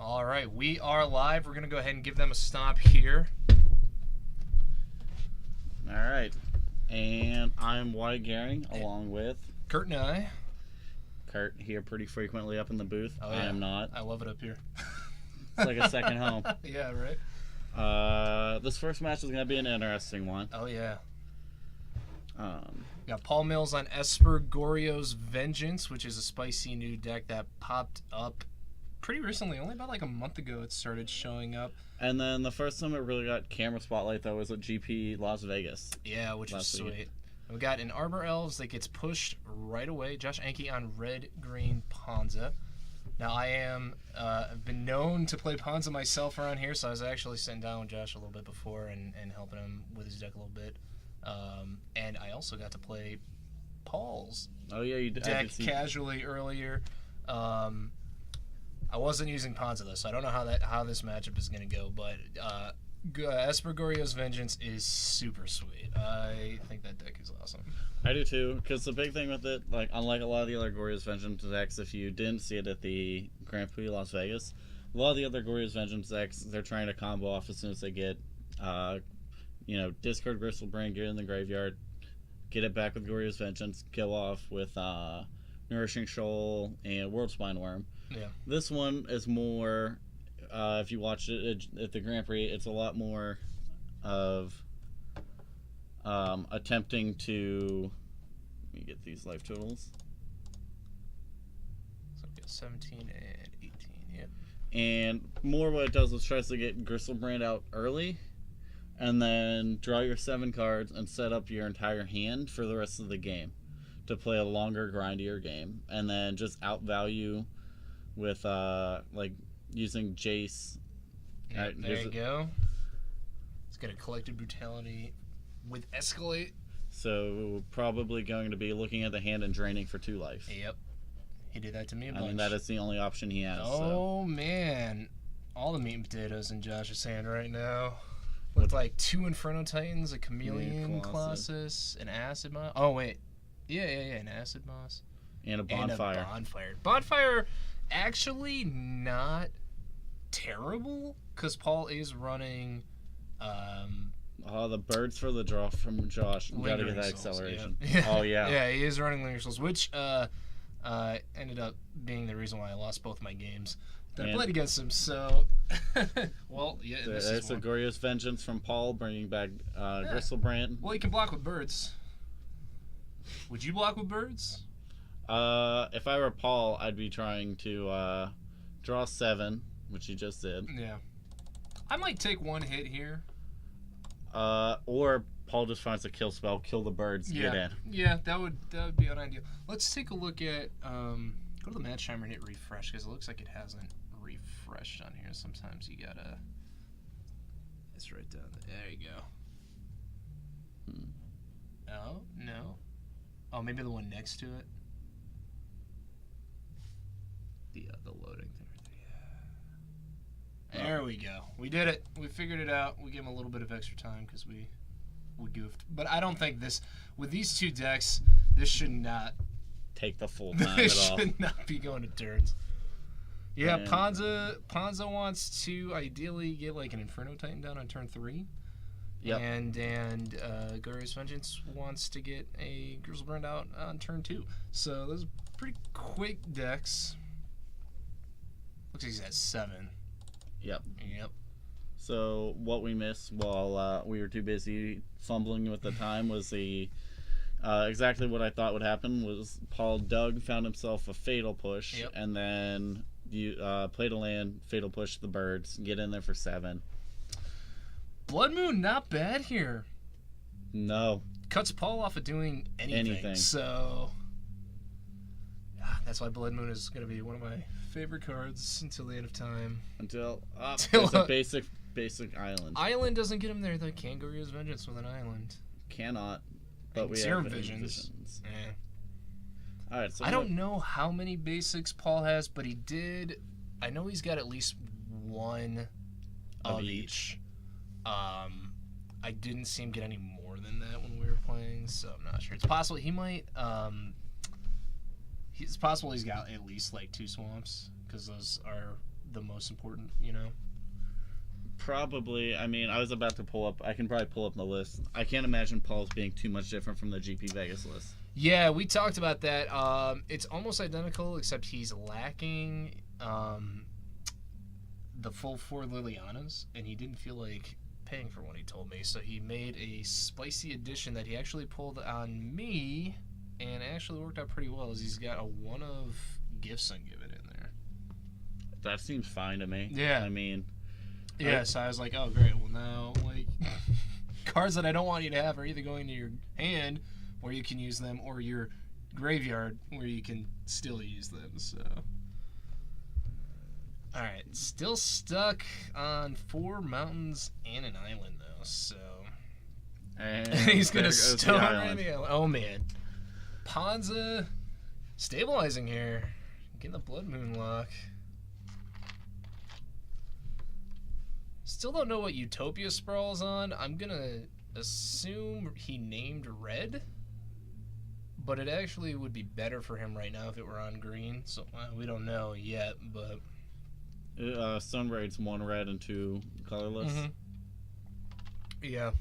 All right, we are live. We're going to go ahead and give them a stop here. All right. And I'm Wyatt Gehring, along with Kurt and I. Kurt here pretty frequently up in the booth. Oh, yeah. I am not. I love it up here. It's like a second home. Yeah, right? This first match is going to be an interesting one. Oh, yeah. We got Paul Mills on Esper Goryo's Vengeance, which is a spicy new deck that popped up pretty recently. Only about like a month ago it started showing up. And then the first time it really got camera spotlight, though, was at GP Las Vegas. Yeah, which was Last sweet. week. And we got an Arbor Elves that gets pushed right away. Josh Anke on Red-Green Ponza. Now, I've been known to play Ponza myself around here, so I was actually sitting down with Josh a little bit before and helping him with his deck a little bit. And I also got to play Paul's deck casually earlier. I wasn't using Ponza though, so I don't know how this matchup is going to go. But Esper Goryo's Vengeance is super sweet. I think that deck is awesome. I do too, because the big thing with it, like unlike a lot of the other Goryo's Vengeance decks, if you didn't see it at the Grand Prix Las Vegas, a lot of the other Goryo's Vengeance decks, they're trying to combo off as soon as they get, discard Gristlebrand, get it in the graveyard, get it back with Goryo's Vengeance, kill off with Nourishing Shoal and World Spineworm. Yeah. This one is more, if you watched it at the Grand Prix, it's a lot more of attempting to, let me get these life totals. So we got 17 and 18, yeah. And more what it does is tries to get Gristlebrand out early, and then draw your 7 cards and set up your entire hand for the rest of the game to play a longer, grindier game, and then just outvalue with using Jace. Yep, there you go. It's got a Collected Brutality with Escalate. So probably going to be looking at the hand and draining for 2 life. Yep. He did that to me a bunch. I mean, that is the only option he has. Oh, man. All the meat and potatoes in Josh's hand right now. With like 2 Inferno Titans, a Chameleon Colossus, an Acid Moss. Oh, wait. Yeah, an Acid Moss. And a Bonfire. And a Bonfire. Bonfire, actually not terrible, because Paul is running... the birds for the draw from Josh. You gotta get that acceleration. Yeah. Oh, yeah. Yeah, he is running Lingering Souls, which ended up being the reason why I lost both my games that I played against him. So, well, yeah. There's a Goryo's Vengeance from Paul, bringing back Gristlebrand. Well, you can block with birds. Would you block with birds? If I were Paul, I'd be trying to draw 7, which he just did. Yeah. I might take 1 hit here. Or Paul just finds a kill spell, kill the birds, get in. Yeah, that would be an ideal. Let's take a look at go to the match timer and hit refresh, because it looks like it hasn't refreshed on here. Sometimes you gotta. It's right down there. There you go. Oh no. Oh, maybe the one next to it. The loading thing right there. Yeah. There we go. We did it. We figured it out. We gave him a little bit of extra time because we goofed. But I don't think with these 2 decks, this should not take the full time at all. This should not be going to turns. Yeah, Ponza wants to ideally get like an Inferno Titan down on turn 3. Yep. And Goryo's Vengeance wants to get a Gristlebrand out on turn 2. So those are pretty quick decks. Looks like he's at 7. Yep. Yep. So what we missed while we were too busy fumbling with the time was the exactly what I thought would happen was Paul found himself a Fatal Push, yep. And then you played a land, Fatal Push the birds, get in there for 7. Blood Moon, not bad here. No. Cuts Paul off of doing anything. So that's why Blood Moon is going to be one of my favorite cards until the end of time. Until it's a basic island. Island doesn't get him there. The can Goryo's Vengeance with an island. Cannot. But we Serum have Visions. Yeah. All right. So I don't know how many basics Paul has, but he did. I know he's got at least 1 of each. I didn't see him get any more than that when we were playing, so I'm not sure. It's possible he might. It's possible he's got at least like 2 swamps, because those are the most important, Probably. I mean, I was about to pull up. I can probably pull up the list. I can't imagine Paul's being too much different from the GP Vegas list. Yeah, we talked about that. It's almost identical, except he's lacking the full 4 Lilianas, and he didn't feel like paying for one, he told me. So he made a spicy addition that he actually pulled on me, and actually worked out pretty well, as he's got a one of Gifts Ungiven in there. That seems fine to me. Yeah. I mean... Yeah, so I was like, oh, great. Well, now, like, cards that I don't want you to have are either going to your hand, where you can use them, or your graveyard, where you can still use them, so... Alright, still stuck on 4 mountains and an island, though, so... And he's going to there goes the stone island. the island. Oh, man. Ponza stabilizing here. Getting the Blood Moon lock. Still don't know what Utopia Sprawl's on. I'm going to assume he named red, but it actually would be better for him right now if it were on green. So we don't know yet, but... Sunraid's 1 red and 2 colorless. Mm-hmm. Yeah.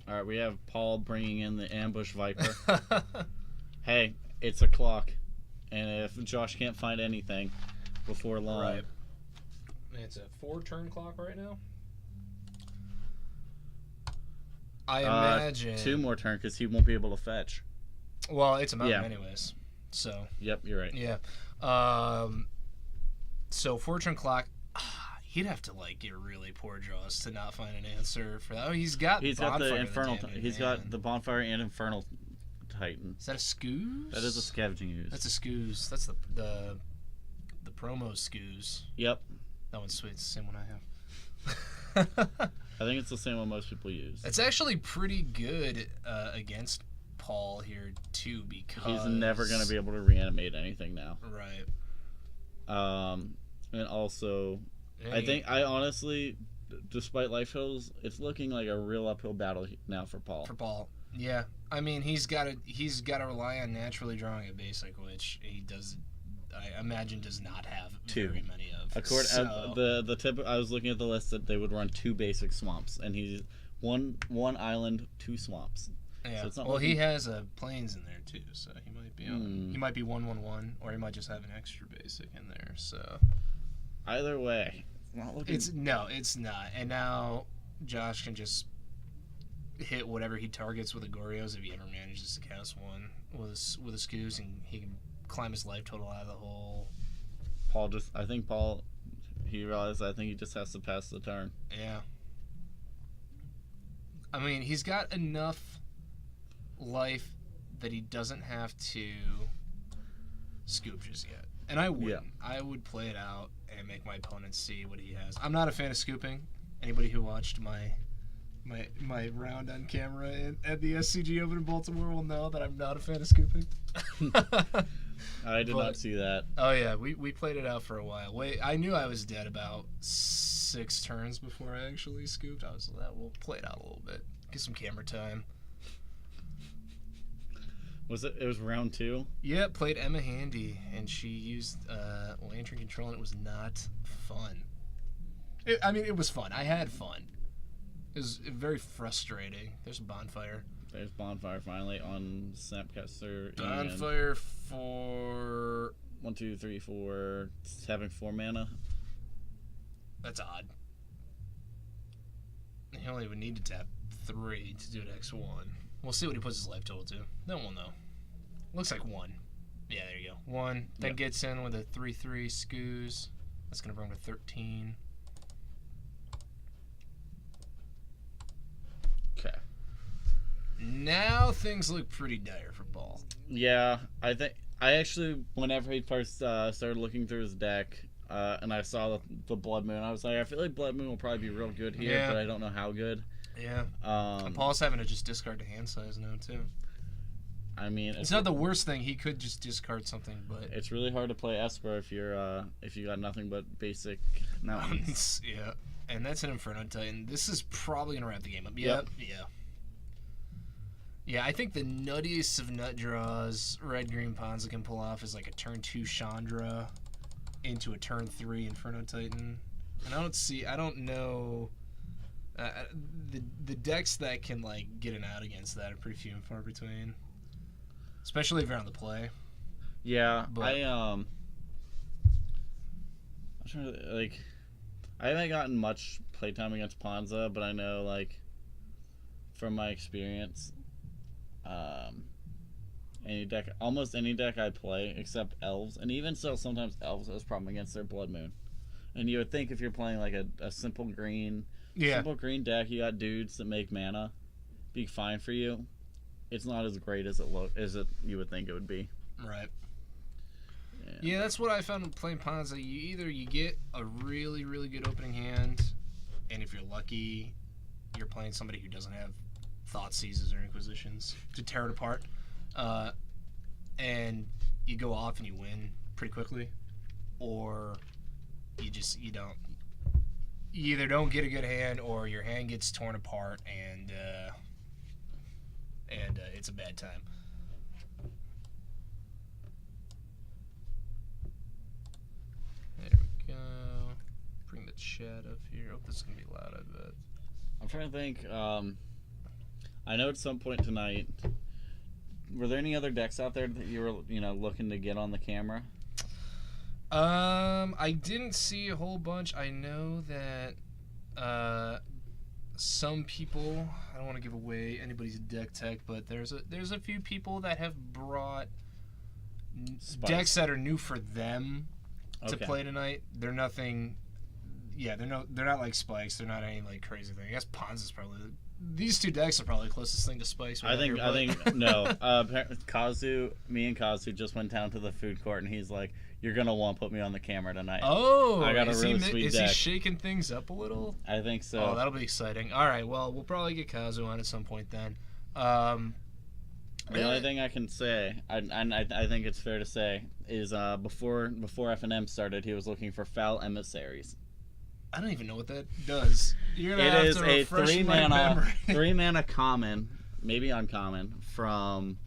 All right, we have Paul bringing in the Ambush Viper. Hey, it's a clock, and if Josh can't find anything before long, Right. It's a 4-turn clock right now. I imagine... 2 more turn because he won't be able to fetch. Well, it's a mountain Yeah. anyways. So, Yep, you're right. yeah. So 4-turn clock, he'd have to like get really poor draws to not find an answer for that. Oh, he's got He's got the Bonfire Infernal. Titan, He's man. got the Bonfire and Infernal Titan. Is that a Scoos? That is a Scavenging Ooze. That's a Scoos. That's the promo Scoos. Yep. That one's sweet. It's the same one I have. I think it's the same one most people use. It's actually pretty good against Paul here too, because He's never going to be able to reanimate anything now. right. And also, I honestly, despite life hills, it's looking like a real uphill battle now for Paul. For Paul, yeah. I mean, he's got to rely on naturally drawing a basic, which he does. I imagine does not have 2. very many of. The tip, I was looking at the list that they would run 2 basic swamps, and he's one island, 2 swamps. Yeah. So it's not well, looking... he has a plains in there too, so he might be on. Hmm. He might be 1/1/1, or he might just have an extra basic in there. So Either way, it's not looking. it's not. And now Josh can just hit whatever he targets with a Goryo's if he ever manages to cast one with a Scoos, and he can climb his life total out of the hole. I think Paul, he realized he just has to pass the turn. Yeah. I mean, he's got enough life that he doesn't have to scoop just yet. And I wouldn't. Yeah. I would play it out and make my opponent see what he has. I'm not a fan of scooping. Anybody who watched my round on camera at the SCG Open in Baltimore will know that I'm not a fan of scooping. I did not see that. Oh yeah, we played it out for a while. I knew I was dead about 6 turns before I actually scooped. I was like, we'll play it out a little bit, get some camera time. It was round 2? Yeah, played Emma Handy, and she used Lantern Control, and it was not fun. It was fun. I had fun. It was very frustrating. There's a bonfire. There's Bonfire finally on Snapcaster. Bonfire for... 1, 2, 3, 4. It's having 4 mana. That's odd. He only would need to tap 3 to do an X1. We'll see what he puts his life total to. Then we'll know. Looks like 1. Yeah, there you go. 1. Then Yep. gets in with a 3/3 Scoos. That's going to bring him to 13. Okay. Now things look pretty dire for Paul. Yeah, I actually, whenever he first started looking through his deck, and I saw the Blood Moon, I was like, I feel like Blood Moon will probably be real good here, Yeah. but I don't know how good. Yeah. And Paul's having to just discard to hand size now, too. I mean, It's not the worst thing. He could just discard something, but... It's really hard to play Esper if you got nothing but basic mountains. yeah. And that's an Inferno Titan. This is probably going to wrap the game up. Yep. Yeah. Yeah, I think the nuttiest of nut draws Red Green Ponza can pull off is like a turn 2 Chandra. into a turn 3 Inferno Titan. And I don't know. The decks that can like get an out against that are pretty few and far between. Especially if you're on the play. Yeah, But- I'm trying to like. I haven't gotten much playtime against Ponza, but I know like from my experience, almost any deck I play except elves, and even still sometimes elves has a problem against their Blood Moon. And you would think if you're playing like a simple green deck, you got dudes that make mana, be fine for you. It's not as great as you would think it would be. Right. Yeah, that's what I found in playing Ponza. You get a really, really good opening hand, and if you're lucky, you're playing somebody who doesn't have Thought Seizes or Inquisitions to tear it apart. And you go off and you win pretty quickly, or you either don't get a good hand or your hand gets torn apart and it's a bad time. There we go. Bring the chat up here. Oh, this is gonna be loud, I bet. I'm trying to think. I know at some point tonight, were there any other decks out there that you were looking to get on the camera? I didn't see a whole bunch. I know that some people, I don't want to give away anybody's deck tech, but there's a few people that have brought decks that are new for them to play tonight. They're nothing. Yeah, they're not like Spikes. They're not any like crazy thing. I guess Ponza's probably these two decks are probably the closest thing to Spikes. I think no. Me and Kazu just went down to the food court, and he's like, "You're gonna want to put me on the camera tonight." Oh, I got a really sweet deck. Is he shaking things up a little? I think so. Oh, that'll be exciting. All right, well, we'll probably get Kazu on at some point then. The only thing I can say, I think it's fair to say, is before FNM started, he was looking for Foul Emissaries. I don't even know what that does. You're gonna have It is to a refresh my memory. 3-mana common, maybe uncommon, from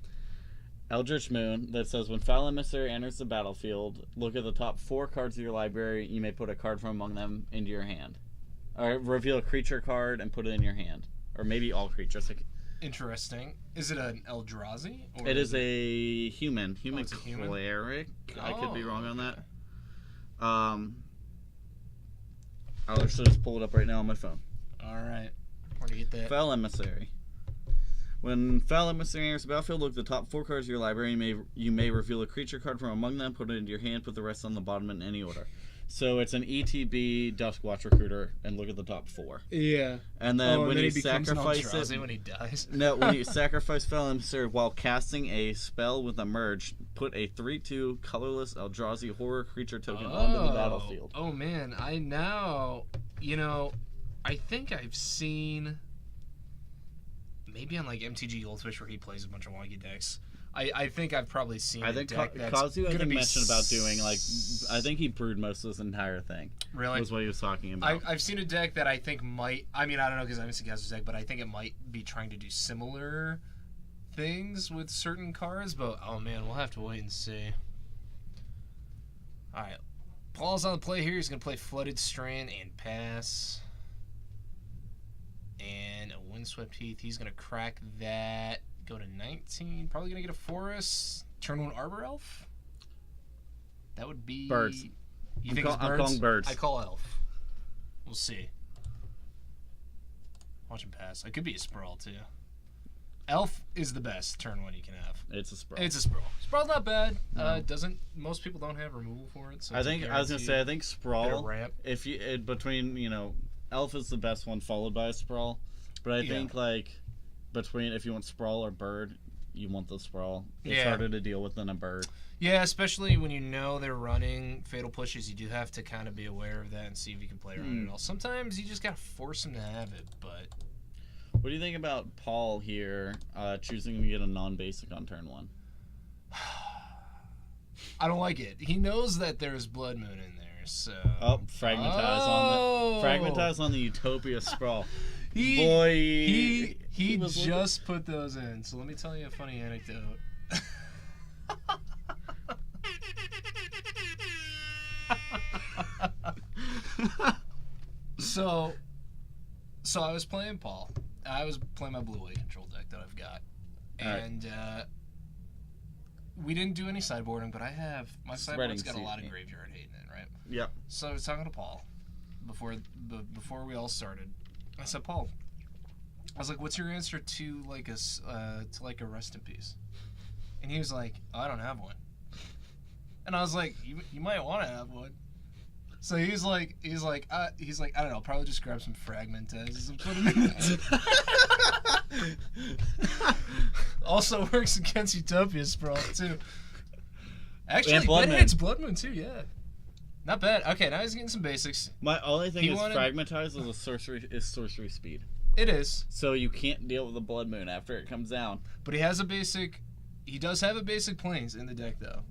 Eldritch Moon that says when Foul Emissary enters the battlefield, look at the top 4 cards of your library. You may put a card from among them into your hand, or reveal a creature card and put it in your hand, or maybe all creatures. Interesting. Is it an Eldrazi? It is a human it's a human? cleric. I could be wrong on that. okay. I'll actually just pull it up right now on my phone. All right. Where to get that? Foul Emissary. When Foul Emissary enters the battlefield, look at the top 4 cards of your library. You may reveal a creature card from among them, put it into your hand, put the rest on the bottom in any order. So it's an ETB Duskwatch Recruiter, and look at the top 4. Yeah. And then when then you he becomes an sacrifice Eldrazi it, when he dies. no, when you sacrifice Foul Emissary while casting a spell with a merge, put a 3/2 colorless Eldrazi horror creature token onto the battlefield. Oh man, I think I've seen maybe on like MTG Goldfish where he plays a bunch of wonky decks. I think I've probably seen. I think deck that's Kazu gonna be mentioned about doing like I think he brewed most of this entire thing. Really? Was what he was talking about. I've seen a deck that I think might. I mean, I don't know because I haven't seen Kazu's deck, but I think it might be trying to do similar things with certain cards. But oh man, we'll have to wait and see. All right, Paul's on the play here. He's gonna play Flooded Strand and pass, and a Windswept Heath. He's gonna crack that. Go to 19. Probably gonna get a Forest. Turn 1 Arbor Elf. That would be Birds. You think I'm it's birds? calling birds. I call Elf. We'll see. Watch him pass. It could be a Sprawl too. Elf is the best turn 1 you can have. It's a sprawl. It's a Sprawl. Sprawl's not bad. No. Most people don't have removal for it. So I was gonna say I think bit of sprawl. ramp. If you between elf is the best one followed by a sprawl, but I think like between if you want sprawl or bird, you want the sprawl. It's harder to deal with than a bird. Yeah, especially when you know they're running fatal pushes, you do have to kind of be aware of that and see if you can play around it all. Sometimes you just gotta force them to have it, but. What do you think about Paul here choosing to get a non-basic on turn 1? I don't like it. He knows that there's Blood Moon in there, so. Oh, Fragmentize on the Utopia sprawl. He just put those in. So let me tell you a funny anecdote. So I was playing Paul. I was playing my blue-white control deck that I've got. And we didn't do any sideboarding, but my sideboard's got a lot of graveyard hate in it, right? Yep. So I was talking to Paul before we all started. I said, Paul, I was like, what's your answer to like a rest in peace? And he was like, oh, I don't have one. And I was like, you might want to have one. So he's like, I don't know, probably just grab some fragmentizes and put them in the Also works against Utopia Sprawl too. Actually, that hits Blood Moon too, yeah. Not bad. Okay, now he's getting some basics. My only thing is fragmentize is sorcery speed. It is. So you can't deal with the Blood Moon after it comes down. But he does have a basic planes in the deck though.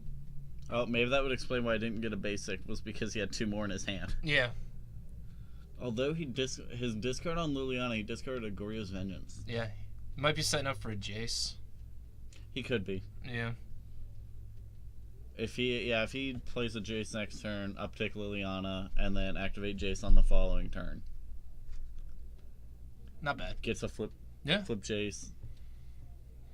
Oh, maybe that would explain why I didn't get a basic, was because he had 2 more in his hand. Yeah. Although his discard on Liliana, he discarded a Goryo's Vengeance. Yeah. He might be setting up for a Jace. He could be. Yeah. If he plays a Jace next turn, uptick Liliana, and then activate Jace on the following turn. Not bad. Gets a flip. Yeah. Flip Jace.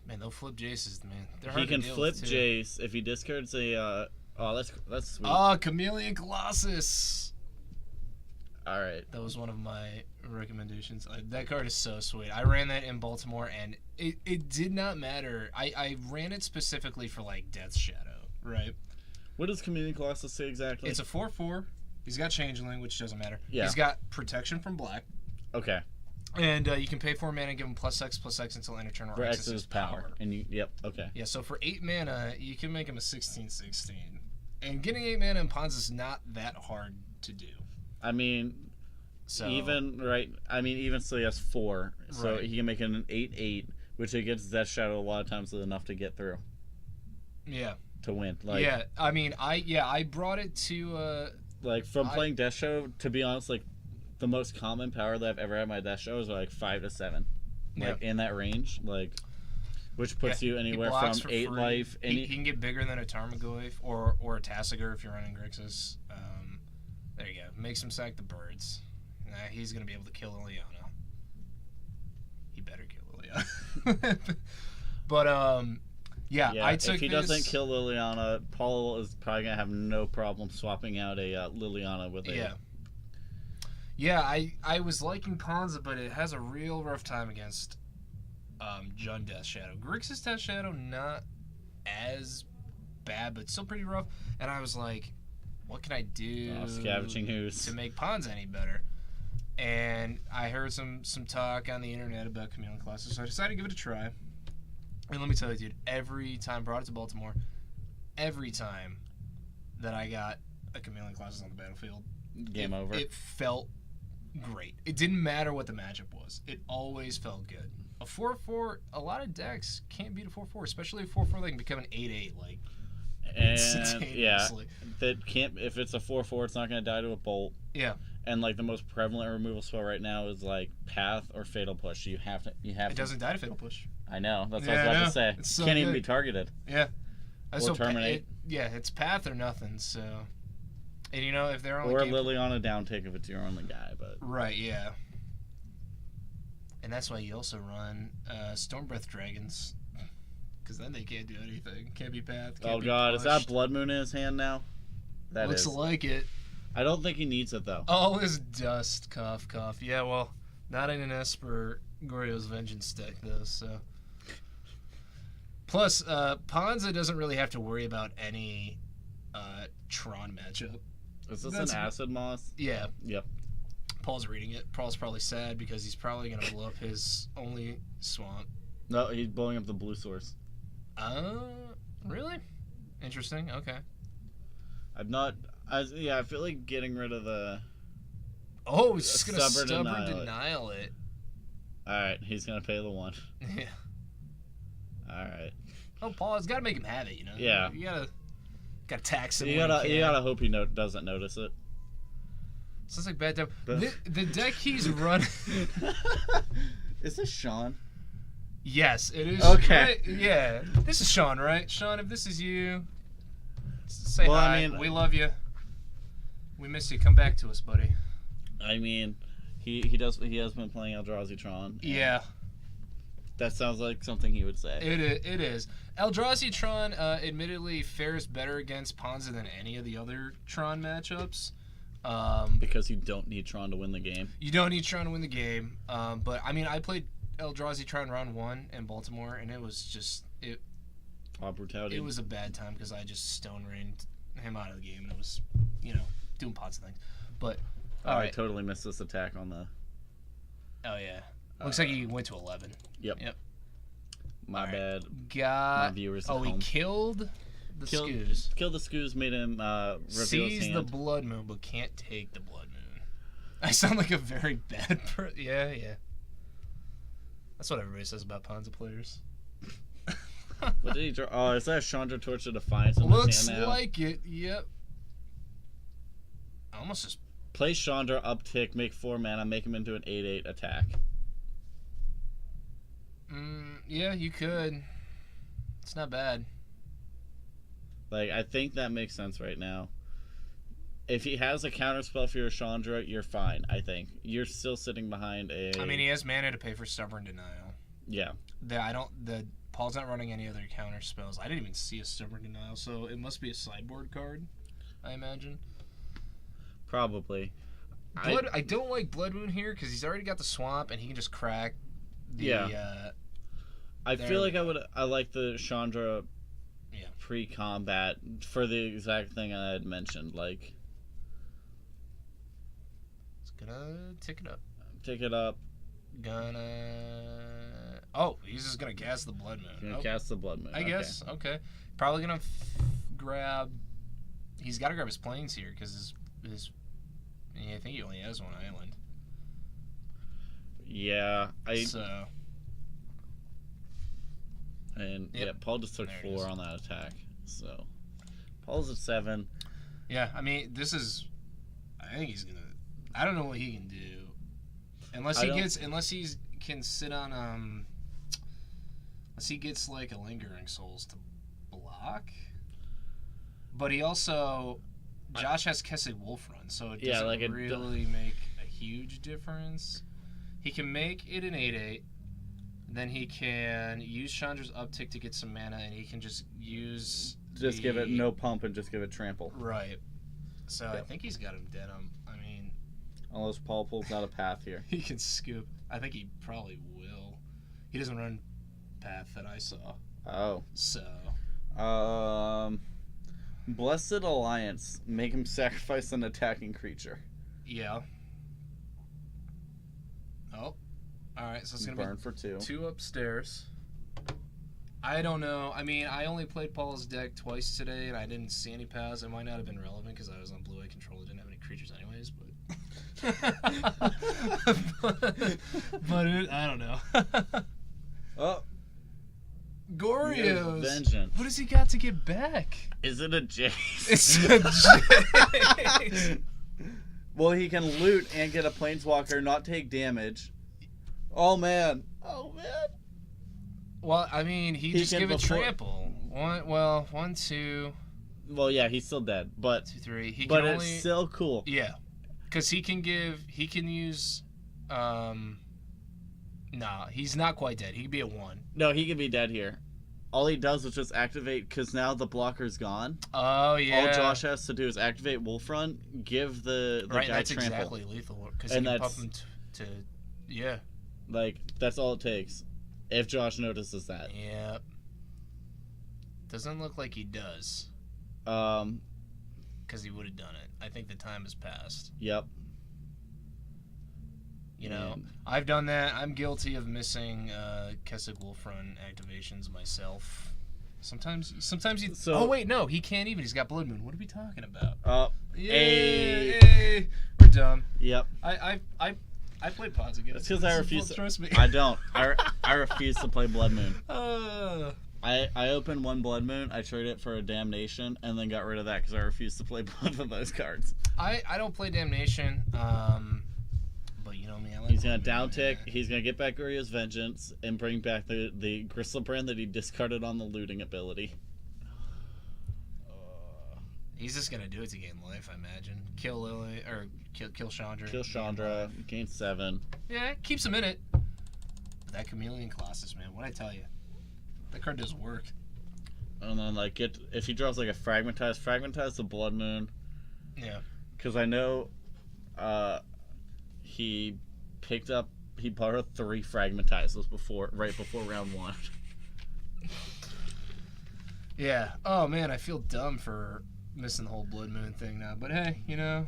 Man, they'll flip Jaces, man. They're hard He can to deal flip with, too. Jace if he discards a. Oh, that's sweet. Oh, Chameleon Colossus. All right. That was one of my recommendations. That card is so sweet. I ran that in Baltimore, and it did not matter. I ran it specifically for like Death Shadow, right? What does Chameleon Colossus say exactly? It's a 4/4. He's got Changeling, which doesn't matter. Yeah. He's got Protection from Black. Okay. And you can pay 4 mana and give him +X until end of turn or for X is his power. And yep, okay. Yeah, so for 8 mana, you can make him a 16/16. And getting 8 mana in Pawns is not that hard to do. I mean, even so he has 4. So he can make it an 8/8, which against Death Shadow a lot of times is enough to get through. Yeah. To win. I brought it to playing Death Shadow, to be honest, like the most common power that I've ever had in my Death Shadows are like 5 to 7. In that range, which puts you anywhere from 8 life. He can get bigger than a Tarmogoyf or a Tasigur if you're running Grixis. There you go. Makes him sack the birds. He's gonna be able to kill Liliana. He better kill Liliana. But I took if he doesn't kill Liliana, Paul is probably gonna have no problem swapping out a Liliana with a. Yeah. Yeah, I was liking Ponza, but it has a real rough time against Jund Death Shadow. Grixis Death Shadow, not as bad, but still pretty rough. And I was like, what can I do Scavenging Ooze to make Ponza any better? And I heard some talk on the internet about Chameleon Colossus, so I decided to give it a try. And let me tell you, dude, every time, brought it to Baltimore, every time that I got a Chameleon Colossus on the battlefield, game over. It felt great. It didn't matter what the matchup was. It always felt good. A 4/4, a lot of decks can't beat a 4/4, especially a 4/4 that can become an 8/8 instantaneously. That can't. If it's a 4/4, it's not going to die to a bolt. Yeah. And like the most prevalent removal spell right now is like Path or Fatal Push. You have to. It doesn't die to Fatal Push. I know. That's what I was about to say. It's so can't even be targeted. Yeah. Or terminate. It's Path or nothing. So. And if they're only Liliana down take if it's your only guy, but right, yeah. And that's why you also run Stormbreath Dragons, because then they can't do anything. Can't be Path. Can't be pushed. Is that Blood Moon in his hand now? That looks like it. I don't think he needs it though. All is dust, cough, cough. Yeah, well, not in an Esper Goryo's Vengeance deck though. So. Plus, Ponza doesn't really have to worry about any Tron matchup. Is this an Acid Moss? Yeah. Yep. Paul's reading it. Paul's probably sad because he's probably going to blow up his only swamp. No, he's blowing up the blue source. Really? Interesting. Okay. I feel like getting rid of the... Oh, he's just going to stubborn denial it. Alright, he's going to pay the 1. Yeah. Alright. Oh, Paul, it's got to make him have it, Yeah. You got to tax him. You gotta hope he doesn't notice it. Sounds like bad time. The deck he's running. Is this Sean? Yes, it is. Okay. Right? Yeah, this is Sean, right? Sean, if this is you, say hi. We love you. We miss you. Come back to us, buddy. I mean, He has been playing Eldrazi Tron. Yeah, That sounds like something he would say. it is. Eldrazi Tron admittedly fares better against Ponza than any of the other Tron matchups. Because you don't need Tron to win the game. You don't need Tron to win the game. But I mean, I played Eldrazi Tron round 1 in Baltimore, and it was just Brutality. it was a bad time because I just stone rained him out of the game, and it was doing Ponza things. But all I right. totally missed this attack on the. Oh yeah. Looks like he went to 11. Yep. My Alright. bad. Got. My viewers at Oh, he home. killed the Killed- Scoos. Killed the Scoos, made him reveal his Sees hand. the blood moon, but can't take the blood moon. I sound like a very bad person. Yeah. That's what everybody says about Ponza players. What did he draw? Oh, is that a Chandra Torch of Defiance in his Looks hand now? like it. Yep. I almost just. Play Chandra, uptick, make 4 mana, make him into an 8/8 attack. Yeah, you could. It's not bad. Like, I think that makes sense right now. If he has a counterspell for your Chandra, you're fine, I think. You're still sitting behind a... I mean, he has mana to pay for Stubborn Denial. Yeah. Paul's not running any other counter spells. I didn't even see a Stubborn Denial, so it must be a sideboard card, I imagine. Probably. I don't like Blood Moon here because he's already got the swamp and he can just crack the. I There feel we like I like the Chandra Yeah. pre-combat for the exact thing I had mentioned. Like, It's gonna tick it up. take it up, Oh, he's just gonna cast the Blood Moon. gonna cast the Blood Moon. I Okay. guess. Okay. Probably gonna grab. He's got to grab his planes here because I think he only has one island. Yeah, So. Yep. Paul just took There it 4 is. on that attack. So, Paul's at 7. Yeah, I mean, I think he's gonna. I don't know what he can do, unless he can sit on unless he gets like a Lingering Souls to block. But he also, Josh has Kessig Wolf Run, so it Yeah, doesn't like it really make a huge difference. He can make it an 8/8. Then he can use Chandra's uptick to get some mana, and he can just use. Give it no pump and just give it trample. Right. So I Yep. think he's got him dead. I mean, Unless Paul pulls out a path here. he can scoop. I think he probably will. He doesn't run path that I saw. Oh. So. Blessed Alliance. Make him sacrifice an attacking creature. Yeah. Oh. Alright, so it's going Burn to for 2. be 2 upstairs. I don't know. I mean, I only played Paul's deck twice today, and I didn't see any paths. It might not have been relevant because I was on Blue Eye Control. I didn't have any creatures anyways, but I don't know. Oh. Goryo's. Vengeance. What has he got to get back? Is it a Jace? It's a Jace. Well, he can loot and get a Planeswalker, not take damage. Oh, man. Well, I mean, he just can give it before- trample. 1, 2, Well, yeah, he's still dead, but 2, 3. He but can it's only still cool. yeah, because he can use nah, he's not quite dead. He could be a 1. No, he can be dead here. All he does is just activate, because now the blocker's gone. Oh yeah. All Josh has to do is activate Wolf Run, give the right, guy that's trample. exactly lethal because he And can pump that's- him to yeah. Like, that's all it takes. If Josh notices that. Yeah. Doesn't look like he does because he would have done it. I think the time has passed. Yep. You know, And- I've done that. I'm guilty of missing Kessig Wolf Run activations myself. Sometimes you. So- Oh wait, no, he can't even. He's got Blood Moon. What are we talking about? Hey. Yay! We're dumb. Yep. I played Pods again. That's because I refuse to. Trust me. I don't. I refuse to play Blood Moon. Uh, I opened one Blood Moon, I traded it for a Damnation, and then got rid of that because I refused to play both of those cards. I don't play Damnation. But you know me, I like. He's gonna Blood Moon, down tick. man. He's gonna get back Goryo's Vengeance and bring back the Gristlebrand that he discarded on the looting ability. He's just gonna do it to gain life, I imagine. Kill Lily or kill Chandra. Kill Chandra, gain 7. Yeah, keeps him in it. But that Chameleon Colossus, man, what I tell you, that card does work. And then like if he draws like a fragmentize the Blood Moon. Yeah. Because I know, he borrowed 3 fragmentizers right before round 1. Yeah. Oh man, I feel dumb for missing the whole Blood Moon thing now. But hey, you know.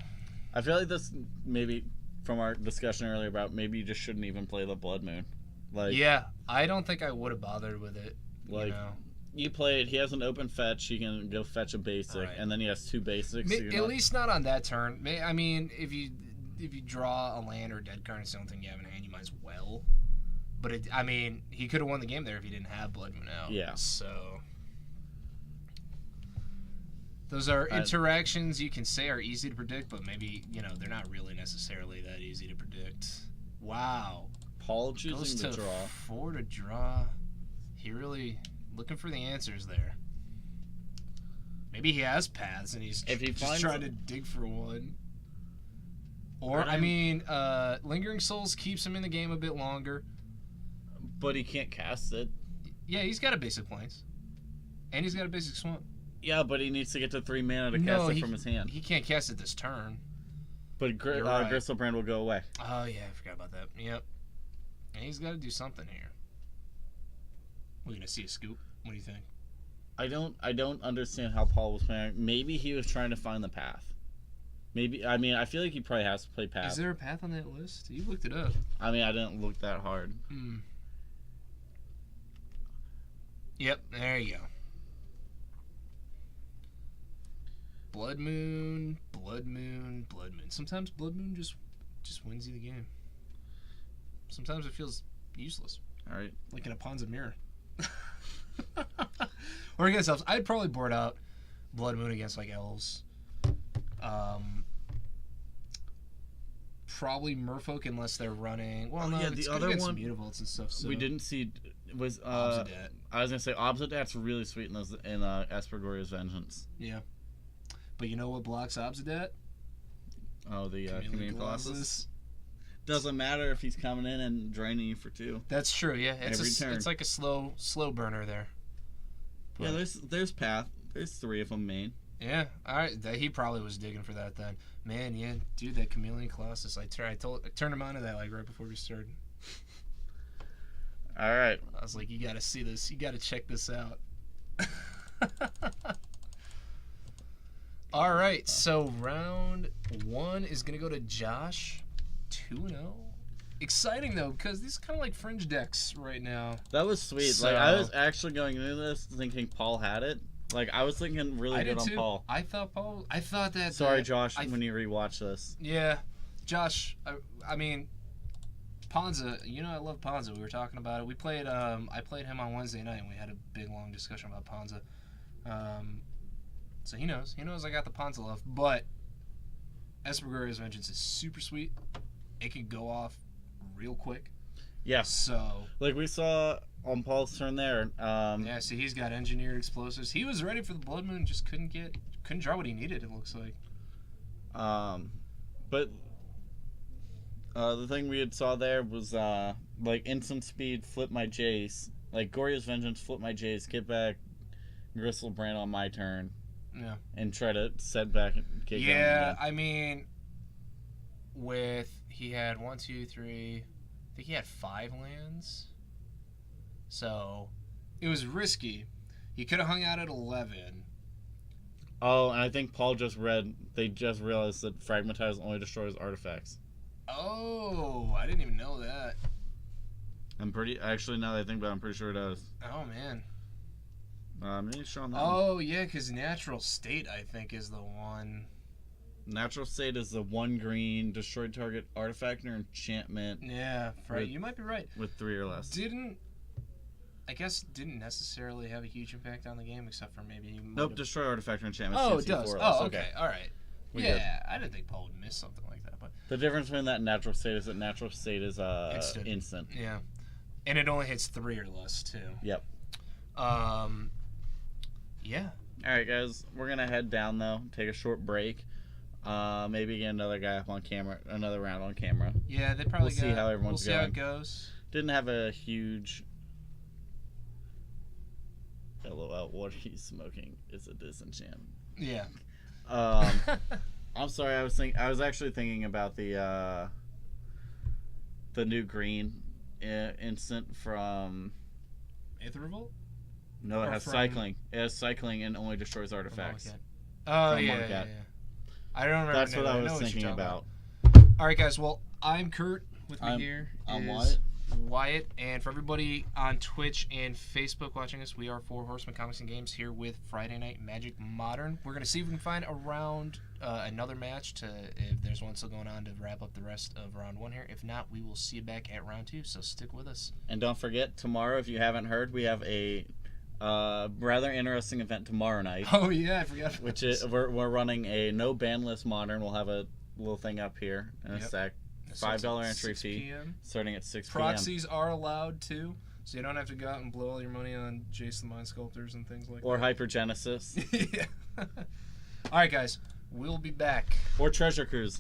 I feel like this maybe from our discussion earlier about maybe you just shouldn't even play the Blood Moon. Like, yeah, I don't think I would have bothered with it. Like, you know. You play it. He has an open fetch. He can go fetch a basic, Right. and then he has 2 basics. At least not on that turn. I mean, if you draw a land or a dead card and it's the only thing you have in hand, you might as well. But he could have won the game there if he didn't have Blood Moon out. Yeah. So those are interactions you can say are easy to predict, but maybe they're not really necessarily that easy to predict. Wow. Paul Goes choosing to to draw. 4 to draw. He really looking for the answers there. Maybe he has paths and he's just trying to dig for one. Or, Lingering Souls keeps him in the game a bit longer. But he can't cast it. Yeah, he's got a basic Plains. And he's got a basic Swamp. Yeah, but he needs to get to 3 mana to cast it from his hand. He can't cast it this turn. But right. Gristlebrand will go away. Oh, yeah, I forgot about that. Yep. And he's got to do something here. We're going to see a scoop. What do you think? I don't understand how Paul was playing. Maybe he was trying to find the path. Maybe, I feel like he probably has to play path. Is there a path on that list? You looked it up. I didn't look that hard. Yep, there you go. Blood Moon, Blood Moon, Blood Moon. Sometimes Blood Moon just wins you the game. Sometimes it feels useless. All right. Like in a Ponza mirror. Or against elves. I'd probably board out Blood Moon against like elves. Probably Merfolk unless they're running. Well, no, the other one mutavaults and stuff. So. We didn't see was Obsidat. I was gonna say Obsidat's really sweet in Aspergoria's Vengeance. Yeah, but you know what blocks Obsidat? Oh, the Chameleon Colossus. Doesn't matter if he's coming in and draining you for 2. That's true. Yeah, Turn. It's like a slow burner there. But, yeah, there's path. There's 3 of them main. Yeah, all right. He probably was digging for that then. Man, yeah, dude, that Chameleon Colossus. I turned him on to that like right before we started. All right. I was like, you got to see this. You got to check this out. All right, so round 1 is gonna go to Josh. 2-0. Exciting though, because these are kind of like fringe decks right now. That was sweet. So, like I was actually going into this thinking Paul had it. Like I was thinking really good on Paul. I thought that. Sorry, Josh, when you rewatch this. Yeah, Josh. I mean, Ponza. I love Ponza. We were talking about it. We played. I played him on Wednesday night, and we had a big long discussion about Ponza. So he knows. He knows I got the Ponza love. But Aspergoria's Vengeance is super sweet. It can go off real quick. Yeah. So. Like we saw on Paul's turn there. Yeah. See, he's got engineered explosives. He was ready for the Blood Moon. Just couldn't draw what he needed. It looks like. But the thing we had saw there was like instant speed, flip my Jace. Like Goria's Vengeance, flip my Jace, get back Gristlebrand on my turn. Yeah. And try to set back and kick him. Yeah, I mean, he had 1, 2, 3. I think he had 5 lands. So it was risky. He could have hung out at 11. Oh, and I think Paul they just realized that Fragmentize only destroys artifacts. Oh, I didn't even know that. Actually, now that I think about it, I'm pretty sure it does. Oh, man. Maybe Sean. Oh, yeah, because Natural State, I think, is the one. Natural State is the 1 green, destroy target artifact or enchantment. Yeah, right. You might be right. With 3 or less. Didn't necessarily have a huge impact on the game, except for maybe. Nope, destroy artifact or enchantment. Oh, it does. Oh, okay. All right. Good. I didn't think Paul would miss something like that, but the difference between that and Natural State is that Natural State is instant. Yeah, and it only hits 3 or less too. Yep. Yeah. All right, guys, we're gonna head down though. Take a short break. Maybe get another guy up on camera, another round on camera. Yeah, they probably We'll see how everyone's we'll see how going. it goes. Didn't have a huge. LOL. What are you smoking? Is a disenchant. Yeah. I'm sorry. I was actually thinking about the new green instant from. Aether Revolt? No, it Or has from- cycling. It has cycling and only destroys artifacts. Oh, From yeah, Marquette. yeah. I don't remember. That's the name what of I it. was know what you're thinking talking about. All right, guys. Well, I'm Kurt. With me here I'm is Wyatt. And for everybody on Twitch and Facebook watching us, we are Four Horsemen Comics and Games here with Friday Night Magic Modern. We're going to see if we can find another match if there's one still going on, to wrap up the rest of round 1 here. If not, we will see you back at round 2, so stick with us. And don't forget, tomorrow, if you haven't heard, we have a rather interesting event tomorrow night. Oh, yeah, I forgot. Which is we're running a no ban list modern. We'll have a little thing up here in a sec. $5 entry fee, PM. starting at 6 p.m. Proxies are allowed too, so you don't have to go out and blow all your money on Jason the Mind Sculptors and things like Or that. Hypergenesis. Yeah. All right, guys, we'll be back. Or Treasure Cruise.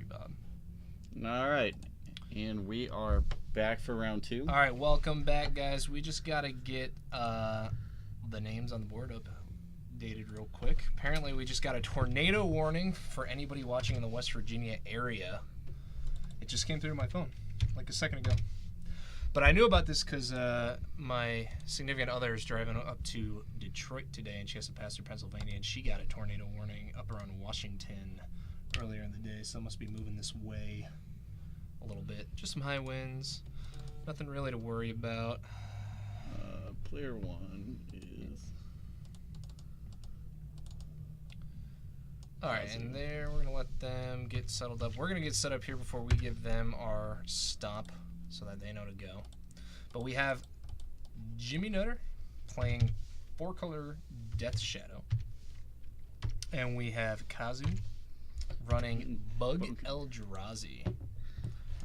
Bob. All right. And we are back for round 2. All right, welcome back, guys. We just got to get the names on the board updated real quick. Apparently, we just got a tornado warning for anybody watching in the West Virginia area. It just came through my phone like a second ago. But I knew about this because my significant other is driving up to Detroit today, and she has to pass through Pennsylvania, and she got a tornado warning up around Washington earlier in the day, so it must be moving this way a little bit. Just some high winds. Nothing really to worry about. Player 1 is... All right, and there we're going to let them get settled up. We're going to get set up here before we give them our stop so that they know to go. But we have Jimmy Nutter playing 4-color Death Shadow. And we have Kazu running Bug Eldrazi.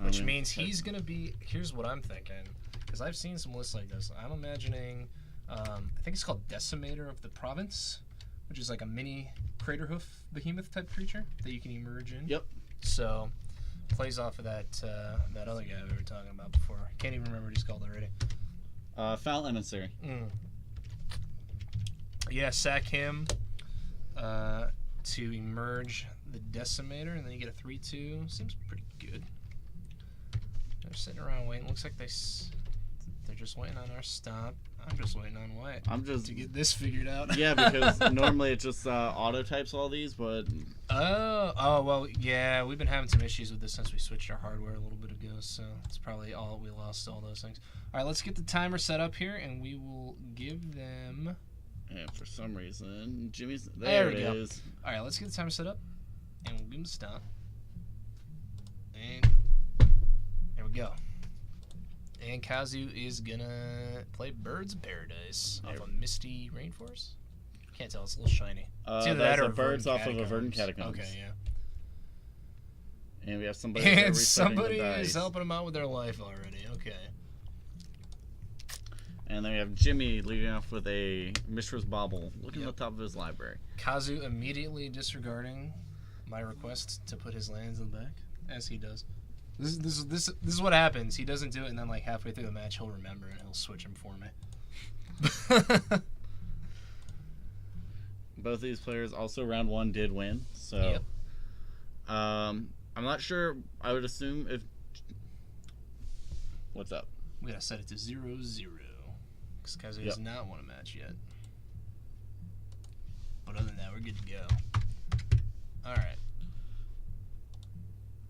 Which means he's going to be... Here's what I'm thinking. Because I've seen some lists like this. I'm imagining... I think it's called Decimator of the Province. Which is like a mini Craterhoof behemoth type creature that you can emerge in. Yep. So, plays off of that that other guy we were talking about before. I can't even remember what he's called already. Foul Emissary. Yeah, sack him to emerge the Decimator, and then you get a 3/2. Seems pretty good. They're sitting around waiting. Looks like they're just waiting on our stop. I'm just waiting on Wyatt to get this figured out. Yeah, because normally it just auto types all these, but... Oh, well, yeah, we've been having some issues with this since we switched our hardware a little bit ago, so it's probably we lost all those things. All right, let's get the timer set up here, and we will give them... And for some reason, Jimmy's... There it we go. is. All right, let's get the timer set up, and we'll give them a stop. And there we go. And Kazu is gonna play Birds of Paradise off of Misty Rainforest. Can't tell, it's a little shiny. It's either that's that or a Birds off of a Verdant Catacombs. Catacombs. Okay, yeah. And we have somebody there And resetting the somebody dice. is helping them out with their life already. Okay. And then we have Jimmy leading off with a Mishra's Bauble. Look at the top of his library. Kazu immediately disregarding my request to put his lands in the back, as he does. This is what happens. He doesn't do it, and then like halfway through the match, he'll remember and he'll switch him for me. Both of these players also round 1 did win, so Yep. I'm not sure. I would assume if... What's up? We gotta set it to 0-0 because Kazu does not want a match yet. But other than that, we're good to go. All right.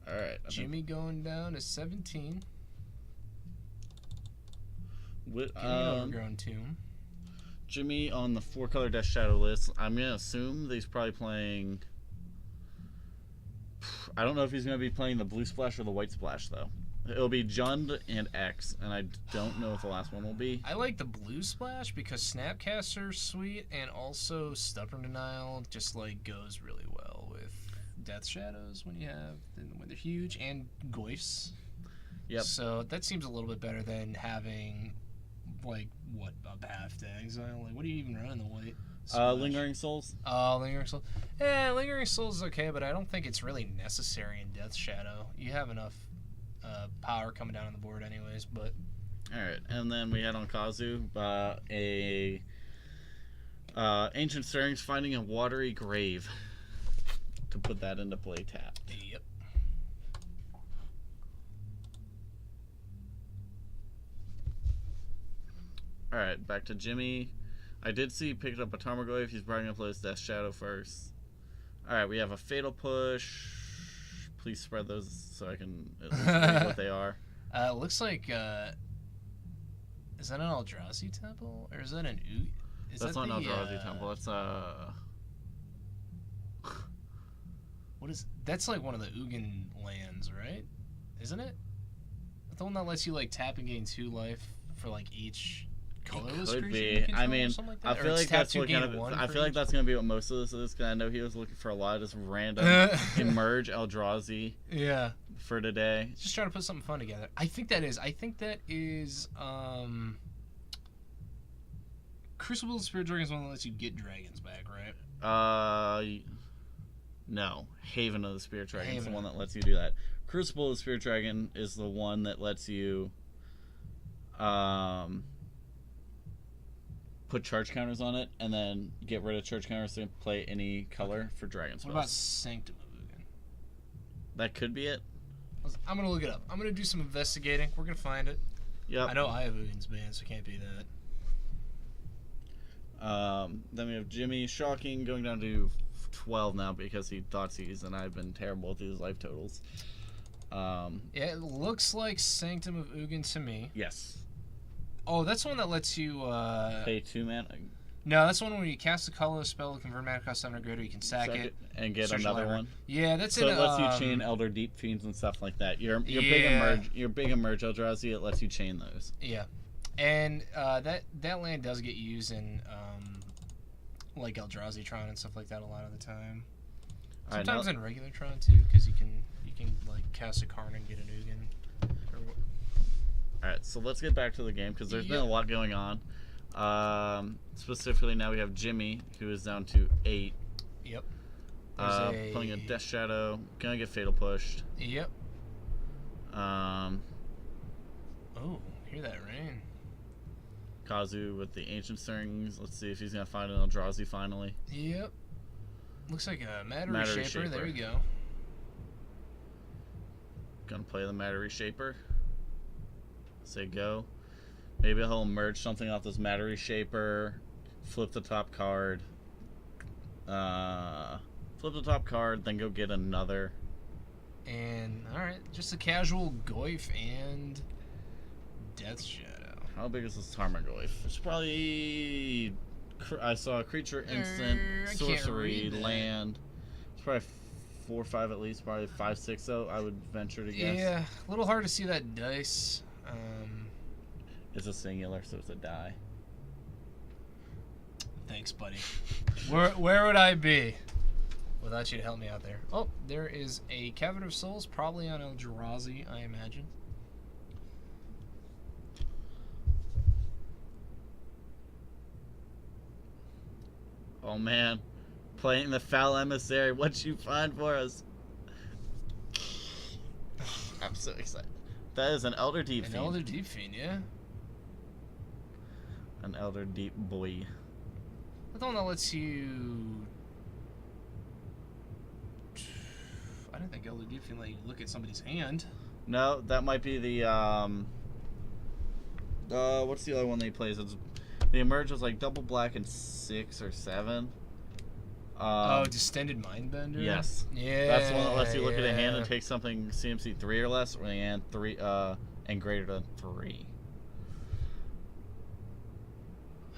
All right. Jimmy going down to 17. With, Getting an Overgrown Tomb. Jimmy on the 4-color Death Shadow list. I'm gonna assume that he's probably playing... I don't know if he's gonna be playing the blue splash or the white splash though. It'll be Jund and X, and I don't know if the last one will be. I like the blue splash because Snapcaster's sweet, and also Stubborn Denial just like goes really well with Death Shadows when they're huge, and Goyfs. Yep. So that seems a little bit better than having like a Path to Exile. Like, what do you even run in the white? Lingering Souls. Oh, Lingering Souls. Yeah, Lingering Souls is okay, but I don't think it's really necessary in Death Shadow. You have enough power coming down on the board anyways, but... Alright, and then we had on Kazu Ancient Stirrings finding a watery grave to put that into play tapped. Yep. Alright, back to Jimmy. I did see he picked up a Tarmogoyf. He's probably going to play his Death Shadow first. Alright, we have a Fatal Push. Please spread those so I can at least read what they are. It looks like, is that an Eldrazi temple? Or is that an That's not an Eldrazi temple. That's what is... That's like one of the Ugin lands, right? Isn't it? The one that lets you like tap and gain 2 life for like each colorless could creature be. you control I mean, or something like that? I Or feel it's like tap that's 2, what gain kind of. 1 I for feel like each? that's gonna be what most of this is. Cause I know he was looking for a lot of just random emerge Eldrazi Yeah. for today. Just trying to put something fun together. I think that is Crucible of the Spirit Dragon is one that lets you get dragons back, right? No, Haven of the Spirit Dragon is the Haven. one that lets you do that. Crucible of the Spirit Dragon is the one that lets you put charge counters on it and then get rid of charge counters to play any color for dragon spells. What about Sanctum of Ugin? That could be it. I'm gonna look it up. I'm gonna do some investigating. We're gonna find it. Yep. I know I have Ugin's banned, so it can't be that. Then we have Jimmy Shocking going down to 12 now because he Thoughtseize, and I've been terrible with these life totals. Yeah, it looks like Sanctum of Ugin to me. Yes. Oh, that's one that lets you. Pay 2 mana. No, that's one where you cast a colorless spell, convert mana cost 7 or greater, you can sack it. And get Search another library. one. Yeah, that's So it. it lets you chain Elder Deep Fiends and stuff like that. Your big emerge Eldrazi, it lets you chain those. Yeah, and that land does get used in like Eldrazi Tron and stuff like that a lot of the time. Alright, Sometimes now- in regular Tron too, because you can like cast a Karn and get an Ugin. Alright, so let's get back to the game because there's been a lot going on. Specifically, now we have Jimmy, who is down to 8. Yep. Playing a Death Shadow, gonna get Fatal Pushed. Yep. Um, Oh, hear that rain. Kazu with the Ancient Strings. Let's see if he's gonna find an Eldrazi finally. Yep. Looks like a Matter Matter Shaper. There Reshaper. we go. Gonna play the Matter Reshaper. Say go. Maybe he'll merge something off this Matter Reshaper. Flip the top card. Flip the top card, then go get another. And alright, just a casual Goyf and Death Shadow. How big is this Tarmogoyf? It's probably. I saw a creature, instant, I can't sorcery, read that. land. It's probably 4 or 5 at least, probably 5, 6 though. I would venture to guess. Yeah, a little hard to see that dice. It's a singular, so it's a die. Thanks, buddy. Where would I be without you to help me out there? Oh, there is a Cavern of Souls, probably on Eldrazi, I imagine. Oh man, playing the Foul Emissary. What'd you find for us? I'm so excited. That is an Elder Deep An Fiend. Elder Deep Fiend, yeah. An Elder Deep Boy. The one that lets you. I didn't think Elder Deep Fiend let you look at somebody's hand. No, that might be the what's the other one that he plays? It's the Emerge is like double black and 6 or 7. Distended Mindbender? Yes. Yeah. That's the one that lets you look at a hand yeah. and take something CMC 3 or less, or and 3 and greater than 3.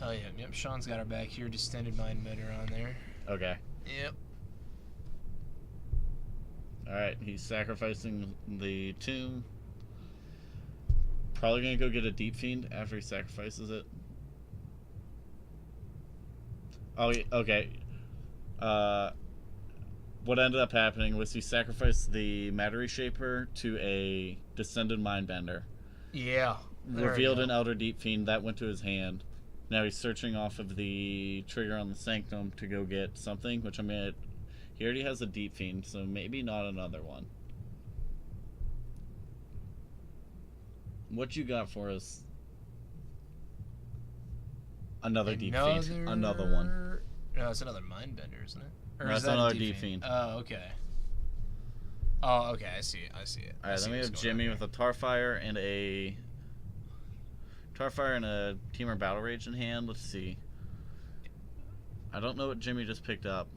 Oh yeah, yep. Sean's got our back here. Distended Mindbender on there. Okay. Yep. All right. He's sacrificing the tomb. Probably gonna go get a Deep Fiend after he sacrifices it. Oh, okay. What ended up happening was he sacrificed the Matter Reshaper to a Descended Mindbender. Yeah. There we Revealed go. an Elder Deep Fiend that went to his hand. Now he's searching off of the trigger on the Sanctum to go get something, which he already has a Deep Fiend, so maybe not another one. What you got for us? Another Deep Fiend. Another one. No, it's another Mindbender, isn't it? Or No, is it's that a another Deep Deep Fiend. Oh, okay. Oh, okay. I see it. Alright, then we have Jimmy with a Tarfire and a Temur Battle Rage in hand. Let's see. I don't know what Jimmy just picked up.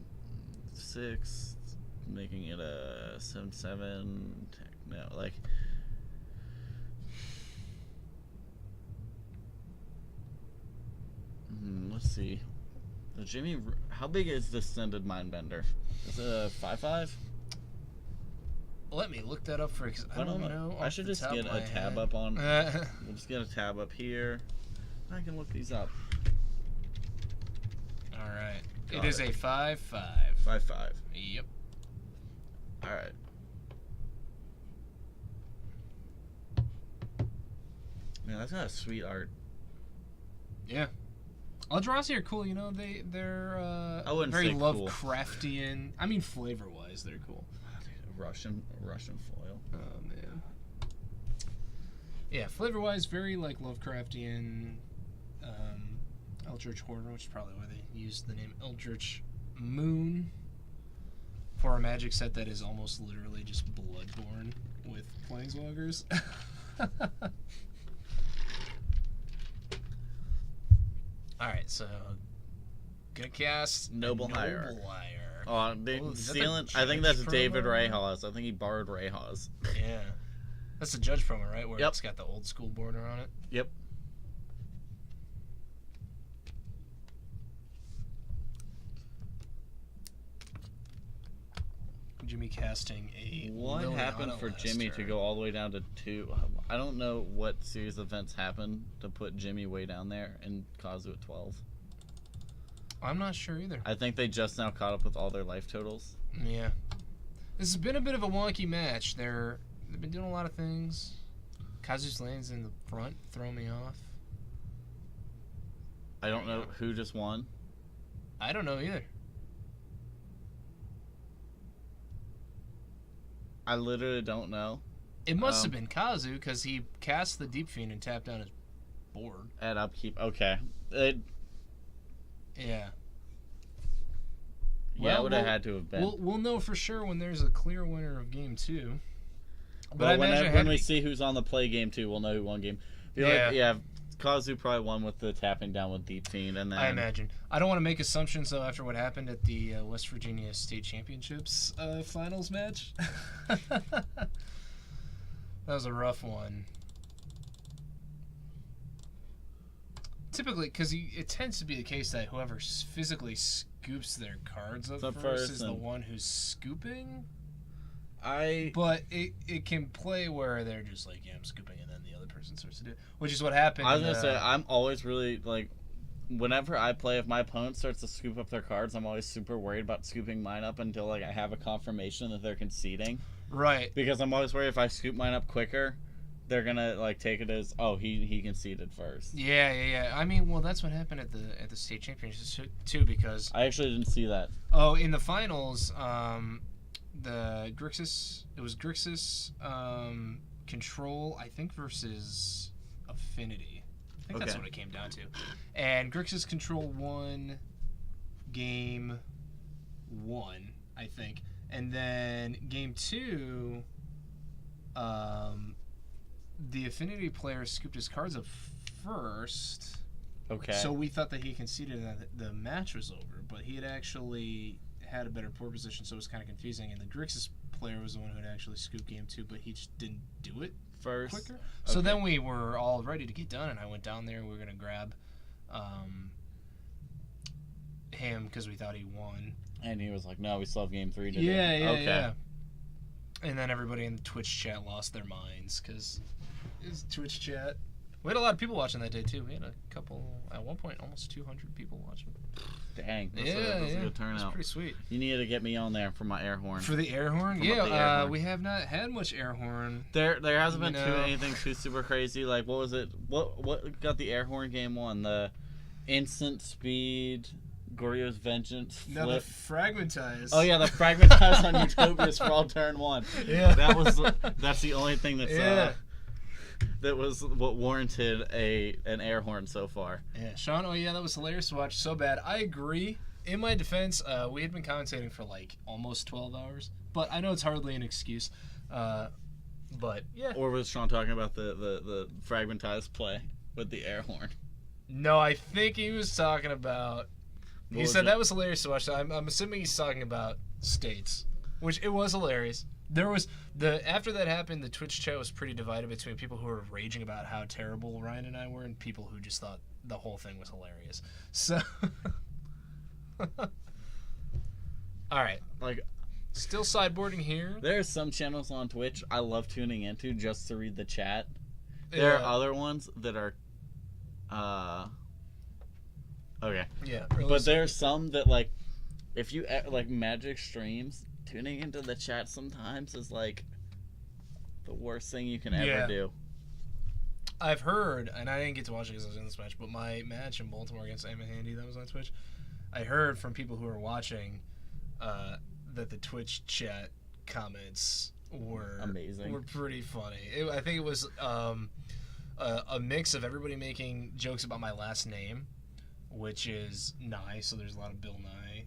6, making it a 7/7. No, like. Let's see. Jimmy, how big is Descended Mindbender? Is it a 5/5? Let me look that up for because I don't know. I should just get a tab up on. We'll just get a tab up here. I can look these up. All right. Got It is it. a 5/5. 5/5. Yep. All right. Man, that's got a sweet art. Yeah. Eldrazi are cool. You know, they're I wouldn't very say cool. Lovecraftian. I mean, flavor wise, they're cool. Russian foil. Oh man. Yeah, flavor wise, very like Lovecraftian. Eldritch Horror, which is probably why they used the name Eldritch Moon for a Magic set that is almost literally just Bloodborne with Planeswalkers. Alright, so gonna cast Noble Hire. Noble Hire. Oh, is that the stealing. I think that's Judge David promo? Rayhaus. I think he borrowed Rayhaus. Yeah. That's the Judge promo, right? Where Yep. it's got the old school border on it. Yep. Jimmy casting a What Liliana happened for last Jimmy to turn. go all the way down to 2? I don't know what series of events happened to put Jimmy way down there and Kazu at 12. I'm not sure either. I think they just now caught up with all their life totals. Yeah. This has been a bit of a wonky match. They've been doing a lot of things. Kazu's lane's in the front, throw me off. I don't know who just won. I don't know either. I literally don't know. It must have been Kazu because he cast the Deep Fiend and tapped down his board. At upkeep. Okay. Yeah. Yeah, Well, it would have had to have been. We'll know for sure when there's a clear winner of game 2. But I Well, imagine when we see who's on the play game too, we'll know who won game. Yeah. Kazu probably won with the tapping down with Deep Fiend, and then I imagine. I don't want to make assumptions though after what happened at the West Virginia State Championships finals match. That was a rough one. Typically, because it tends to be the case that whoever physically scoops their cards up first is the one who's scooping. But it can play where they're just like, yeah, I'm scooping, and then the other person starts to do it, which is what happened. I was gonna say, I'm always really like, whenever I play, if my opponent starts to scoop up their cards, I'm always super worried about scooping mine up until like I have a confirmation that they're conceding. Right. Because I'm always worried if I scoop mine up quicker, they're gonna like take it as, oh, he conceded first. Yeah. I mean, well, that's what happened at the state championships too, because I actually didn't see that. in the finals, the Grixis, it was Grixis Control, I think, versus Affinity. I think that's Okay. what it came down to. And Grixis Control won game 1, I think. And then game 2, the Affinity player scooped his cards up first. Okay. So we thought that he conceded and that the match was over, but he had actually had a better board position, so it was kind of confusing. And the Grixis player was the one who had actually scooped game 2, but he just didn't do it first. quicker. So Okay. then we were all ready to get done, and I went down there. We were going to grab him because we thought he won. And he was like, no, we still have game 3 to do. Yeah. Okay. And then everybody in the Twitch chat lost their minds because it's Twitch chat. We had a lot of people watching that day too. We had a couple, at one point, almost 200 people watching. Dang. That's Yeah, a good It was turnout. pretty sweet. You needed to get me on there for my air horn. For the air horn? From up the air Yeah, horn. we have not had much air horn. There hasn't been You know. anything too super crazy. Like, what was it? What got the air horn game 1? The instant speed, Goryo's Vengeance flip. No, the fragmentize. Oh yeah, the fragmentize on Utopias for all turn 1. Yeah. That's the only thing that's Yeah. that was what warranted an air horn so far. Yeah, Sean, oh yeah, that was hilarious to watch. So bad. I agree. In my defense, we had been commentating for like almost 12 hours, but I know it's hardly an excuse. But yeah. Or was Sean talking about the fragmentized play with the air horn? No, I think he was talking about. What He was said it? that was hilarious to watch. So I'm assuming he's talking about states, which it was hilarious. There was after that happened, the Twitch chat was pretty divided between people who were raging about how terrible Ryan and I were, and people who just thought the whole thing was hilarious. So, all right, Like, still sideboarding here. there are some channels on Twitch I love tuning into just to read the chat. There are other ones that are, okay. Yeah, But there's some that, like, if you like Magic streams, tuning into the chat sometimes is like the worst thing you can ever Yeah. do. I've heard, and I didn't get to watch it because I was in this match, but my match in Baltimore against Emma Handy that was on Twitch, I heard from people who were watching that the Twitch chat comments were Amazing. Were pretty funny. I think it was a mix of everybody making jokes about my last name, which is Nye, so there's a lot of Bill Nye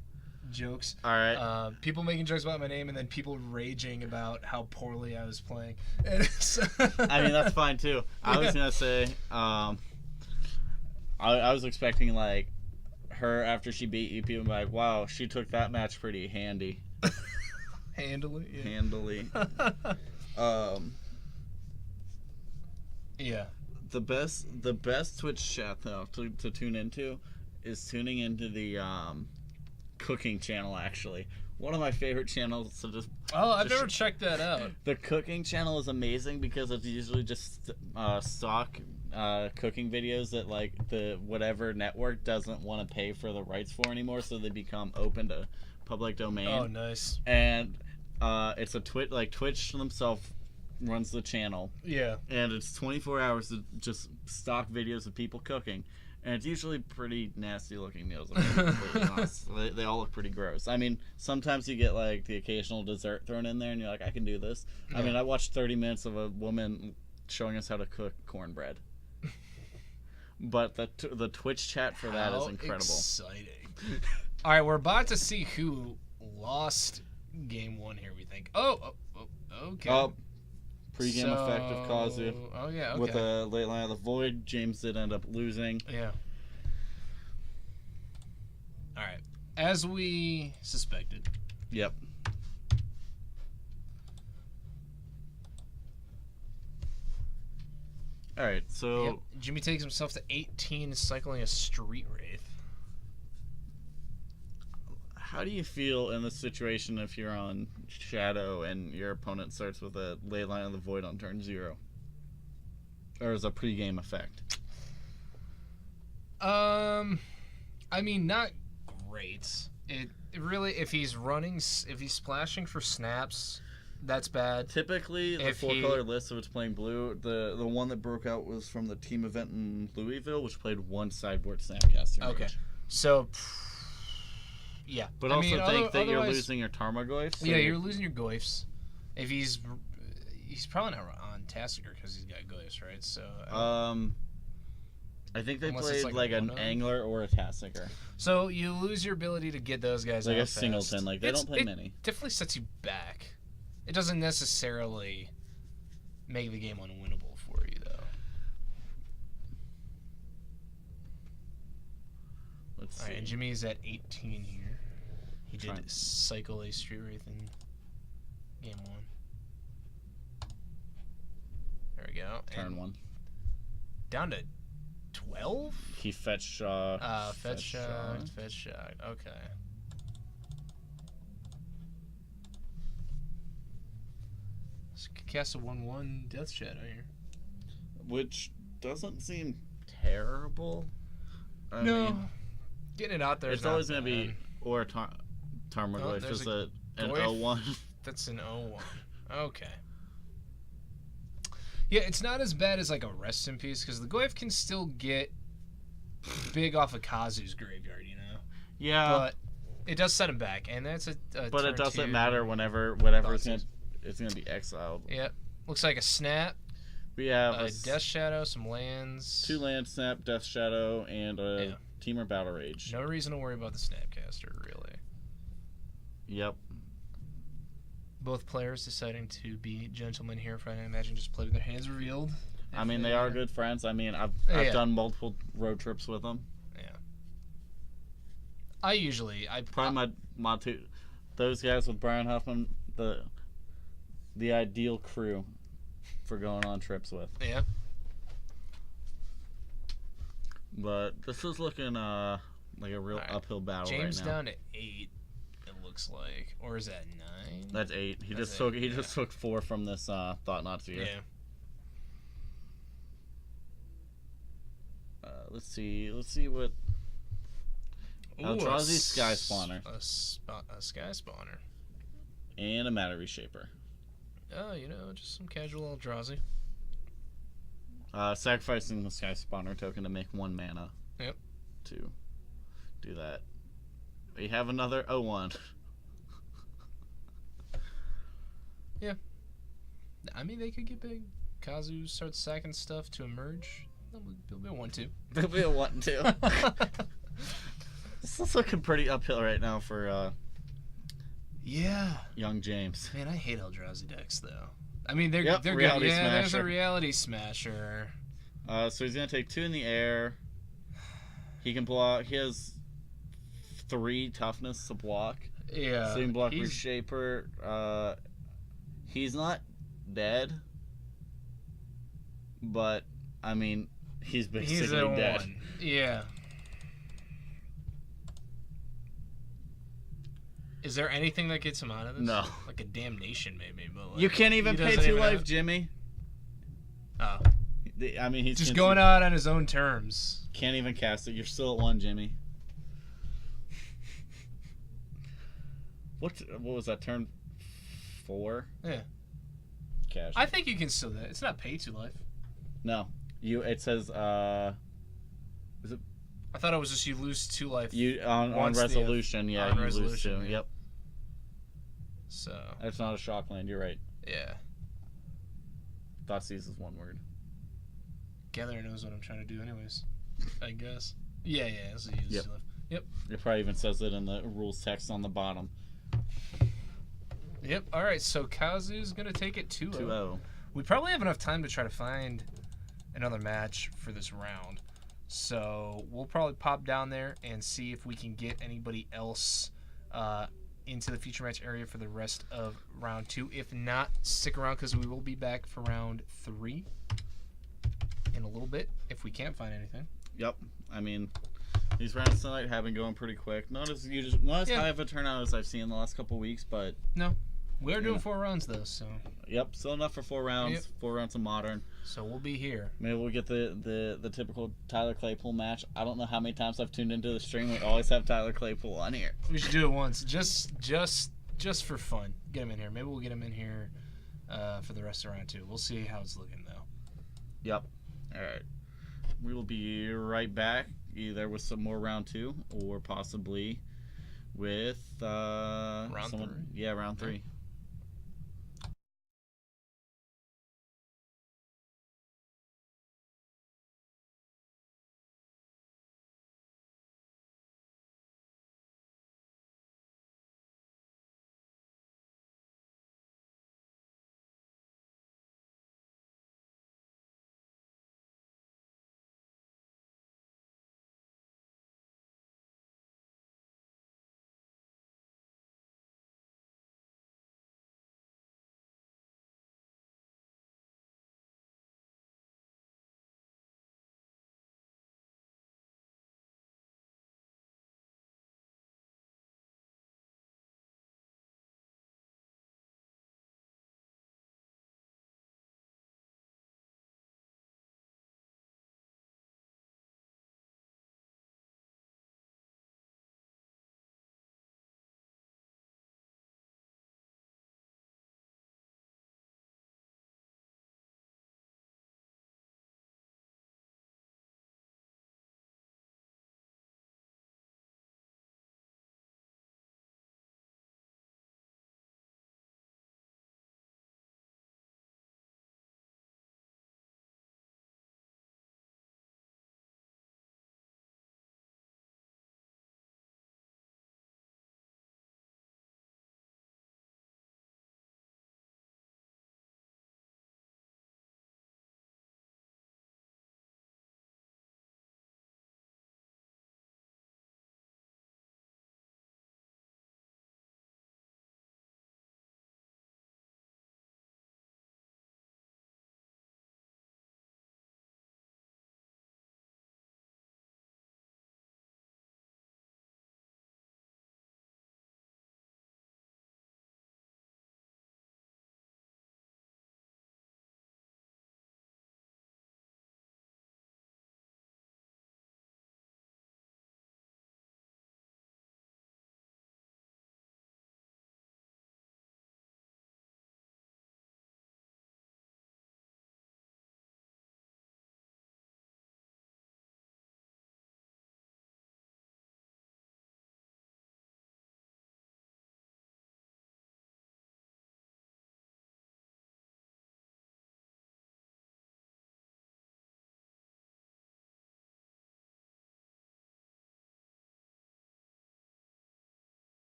jokes. All right. People making jokes about my name, and then people raging about how poorly I was playing. And I mean, that's fine too. I was gonna say, I was expecting like her after she beat you, people be like, "Wow, she took that match pretty handily." Yeah. The best Twitch chat though to tune into is tuning into the cooking channel. Actually, one of my favorite channels to just. Oh, I've never checked that out. The cooking channel is amazing because it's usually just stock cooking videos that like the whatever network doesn't want to pay for the rights for anymore, so they become open to public domain. Oh, nice. And it's a Twitch themselves runs the channel. Yeah. And it's 24 hours of just stock videos of people cooking. And it's usually pretty nasty looking meals. I'm gonna be completely honest. They all look pretty gross. I mean, sometimes you get like the occasional dessert thrown in there and you're like, I can do this. I mean, I watched 30 minutes of a woman showing us how to cook cornbread. But the Twitch chat for that is incredible. Exciting. All right, we're about to see who lost game one here, we think. Oh, okay. Oh, pre-game effect of Kazu. Oh, yeah, okay. With a late line of the void, James did end up losing. Yeah. All right. As we suspected. Yep. All right, so... Yep. Jimmy takes himself to 18, cycling a Street Wraith. How do you feel in this situation if you're on Shadow and your opponent starts with a ley line of the void on turn 0? Or as a pre-game effect? I mean, not great. It really, if he's splashing for snaps, that's bad. Typically, the If four-color list, if it's playing blue, the one that broke out was from the team event in Louisville, which played one sideboard Snapcaster. Okay. Mage. So, yeah. But also think that you're losing your Tarmogoyfs. Yeah, you're losing your Goyfs. If he's probably not on Tassiger because he's got Goyfs, right? So. I think they Unless it's played like like a an Angler or a Tassiger. So you lose your ability to get those guys Like out a fast. singleton. Like they don't play many. Definitely sets you back. It doesn't necessarily make the game unwinnable for you, though. Let's see. All right, and Jimmy's at 18 here. He did Trying. cycle a Street Wraith in game 1. There we go. Turn And 1. down to 12? He fetch shot. Fetch shot. Okay. So cast a 1/1 Death Shadow here. Which doesn't seem terrible. I mean, getting it out there. it's always going to be or Tarmogoyf there's is a an Goyf. 0-1. That's an 0-1. Okay. Yeah, it's not as bad as like a Rest in Peace because the Goyf can still get big off of Kazu's graveyard, you know. Yeah, But it does set him back, and that's a but turn it doesn't 2. matter whatever it's gonna be exiled. Yep. Looks like a snap, We have a Death Shadow, some lands. 2 land snap, Death Shadow, and a Yeah. Teamer Battle Rage. No reason to worry about the Snapcaster, really. Yep. Both players deciding to be gentlemen here, I imagine just play with their hands revealed. I mean, they are good friends. I mean, I've Yeah. done multiple road trips with them. Yeah. I Probably my two, those guys with Brian Huffman, the ideal crew for going on trips with. Yeah. But this is looking like a real Alright. uphill battle James right now. down to 8. It looks like, or is that 9? That's 8. He That's just took 8, he just took 4 from this Thought Not Sphere. Yeah. Let's see what Eldrazi Sky Spawner A Sky Spawner. and a Matter Reshaper. Oh, just some casual Eldrazi. Sacrificing the Sky Spawner token to make 1 mana. Yep. To do that. We have another 0-1. Yeah. I mean, they could get big. Kazu starts sacking stuff to emerge. They'll be a 1-2. There'll be a 1-2. This is looking pretty uphill right now for Yeah. young James. Man, I hate Eldrazi decks, though. I mean, they're Yep, good. Reality Yeah, there's a Smasher. Reality Smasher. So he's gonna take 2 in the air. He can block. He has 3 toughness to block. Yeah. So he can block he's- Reshaper. He's not dead, but I mean, he's basically He's a dead. 1. Yeah. Is there anything that gets him out of this? No. Like a damnation, maybe. But like, You can't even he pay doesn't 2 even life, have- Jimmy. Oh. I mean, he's Just going out on his own terms. Can't even cast it. You're still at 1, Jimmy. What was that, turn 4? Yeah. Cash. I think you can still do that. It's not pay to life. No. It says I thought it was just you lose 2 life. you on Once the- resolution, yeah, on you lose resolution, 2. yeah. Yep. So, That's not a shock land, you're right. yeah. Thoughtseize is 1 word. Gather knows what I'm trying to do anyways. I guess. Yeah, so you use Yep. 2 life. Yep. It probably even says it in the rules text on the bottom. Yep. All right, so Kazu's going to take it 2-0. 2-0. We probably have enough time to try to find another match for this round. So we'll probably pop down there and see if we can get anybody else into the feature match area for the rest of round 2. If not, stick around because we will be back for round 3 in a little bit if we can't find anything. Yep. I mean, these rounds tonight have been going pretty quick. Not as Yeah. high of a turnout as I've seen in the last couple weeks, but We're doing Yeah. 4 rounds though, so yep, still enough for 4 rounds. Yep. 4 rounds of Modern. we'll be here. Maybe we'll get the typical Tyler Claypool match. I don't know how many times I've tuned into the stream. We always have Tyler Claypool on here. We should do it once, just for fun. Get him in here. Maybe we'll get him in here for the rest of round 2. We'll see how it's looking though. Yep. All right. We will be right back, either with some more round 2 or possibly with Round 3. Yeah, round 3.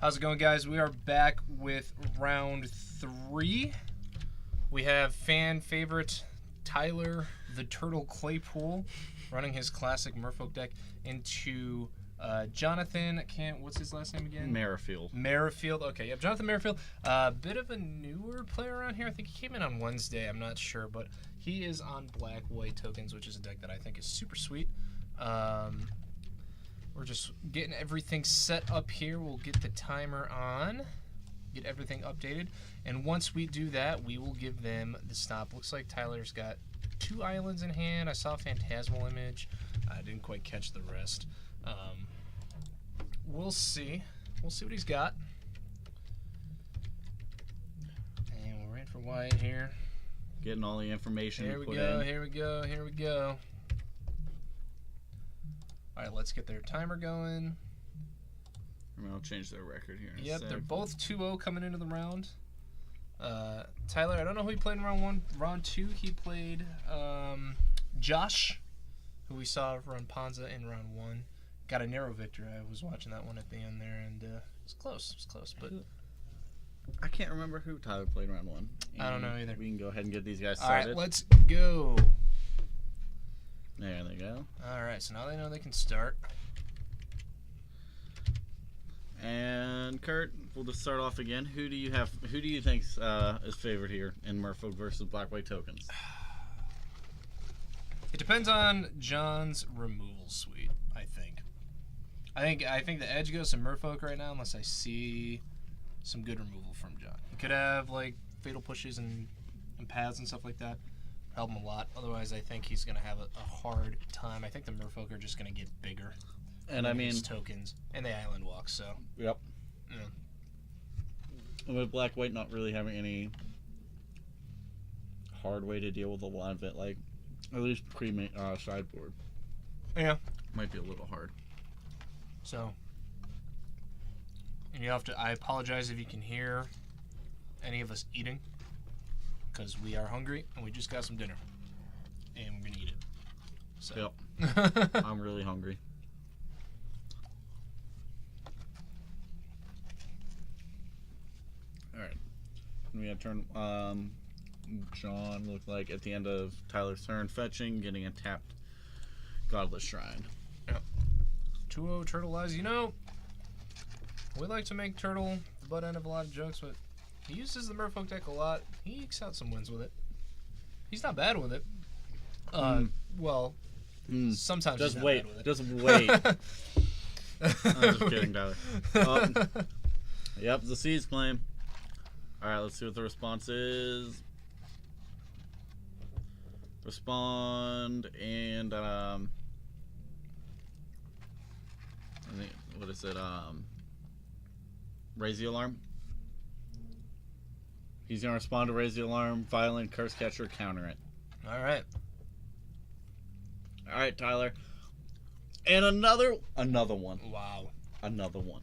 How's it going, guys? We are back with round 3. We have fan favorite Tyler the Turtle Claypool running his classic Merfolk deck into Jonathan. What's his last name again? Merrifield. Merrifield. Okay, yep. Jonathan Merrifield. A bit of a newer player around here. I think he came in on Wednesday. I'm not sure, but he is on black-white tokens, which is a deck that I think is super sweet. We're just getting everything set up here. We'll get the timer on, get everything updated, and once we do that, we will give them the stop. Looks like Tyler's got 2 islands in hand. I saw a Phantasmal Image. I didn't quite catch the rest. We'll see. We'll see what he's got. And we're in for Wyatt here. Getting all the information Here we put go, in. here we go, here we go. All right, let's get their timer going. I'll change their record here. in a Yep, sec. they're both 2-0 coming into the round. Tyler, I don't know who he played in round 1. Round 2, he played Josh, who we saw run Ponza in round 1. Got a narrow victory. I was watching that one at the end there, and it was close. It was close, but I can't remember who Tyler played round 1. I don't know either. We can go ahead and get these guys all right, started. let's go. There they go. All right, so now they know they can start. And Kurt, we'll just start off again. Who do you have? Who do you think is favored here in Merfolk versus Black White tokens? It depends on John's removal suite, I think. I think the edge goes to Merfolk right now, unless I see some good removal from John. He could have like fatal pushes and paths and stuff like that. Help him a lot. Otherwise, I think he's gonna have a hard time. I think the Merfolk are just gonna get bigger. And I mean, his tokens and the island walk. So yep. yeah. And with Black White not really having any hard way to deal with a lot of it, like at least sideboard, Yeah. might be a little hard. So, and you have to. I apologize if you can hear any of us eating, because we are hungry and we just got some dinner, and we're gonna eat it. So. Yep. I'm really hungry. All right. We have turn. John looked like at the end of Tyler's turn, fetching, getting a tapped Godless Shrine. 2-0 Turtle Eyes. You know, we like to make Turtle the butt end of a lot of jokes, but he uses the Merfolk deck a lot. He ekes out some wins with it. He's not bad with it. Well, sometimes Just he's not wait. bad with it. Just wait. I'm just kidding, Tyler. Yep, the Seas claim. All right, let's see what the response is. Respond and I think, what is it? Raise the alarm. He's gonna respond to raise the alarm. Violent curse catcher, counter it. All right. All right, Tyler. And another one. Wow. Another one.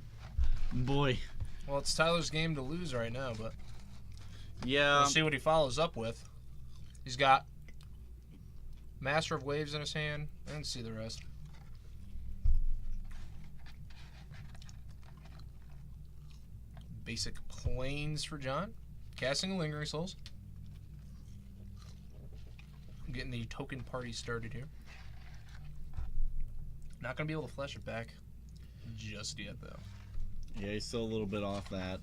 Boy. Well, it's Tyler's game to lose right now, but Yeah. we'll see what he follows up with. He's got Master of Waves in his hand. I didn't see the rest. Basic Plains for John. Casting Lingering Souls. I'm getting the token party started here. Not going to be able to flash it back just yet, though. Yeah, he's still a little bit off that.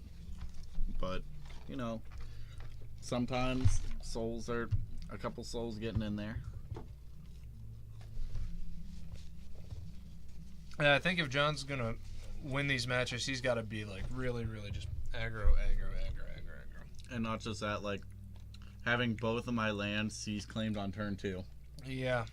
But, you know, sometimes souls are a couple souls getting in there. I think if John's going to win these matches, he's got to be like really, really just aggro. And not just that, like having both of my lands seize claimed on turn 2. Yeah.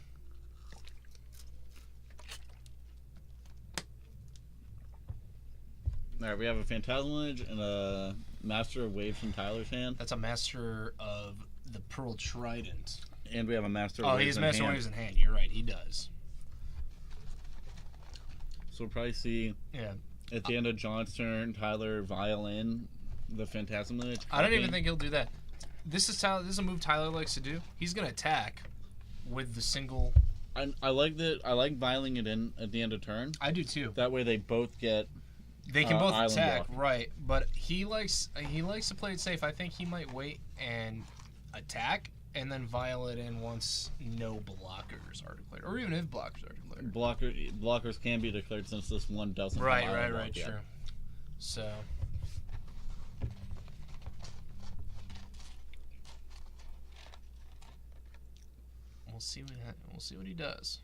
Alright, we have a Phantasmal Image and a Master of Waves from Tyler's hand. That's a Master of the Pearl Trident. And we have a Master of Oh, Waves he has in Master hand. Waves in hand. You're right, he does. So we'll probably see Yeah. at the end of John's turn, Tyler violin the Phantasmal Image. I don't even think he'll do that. This is a move Tyler likes to do. He's gonna attack with the single. I like that. I like viling it in at the end of turn. I do too. That way they both get They can both Island attack, block. right? But he likes to play it safe. I think he might wait and attack, and then violet in once no blockers are declared, or even if blockers are declared. Blockers can be declared since this one doesn't. have Right, Island block yet. true. So. We'll see what he does.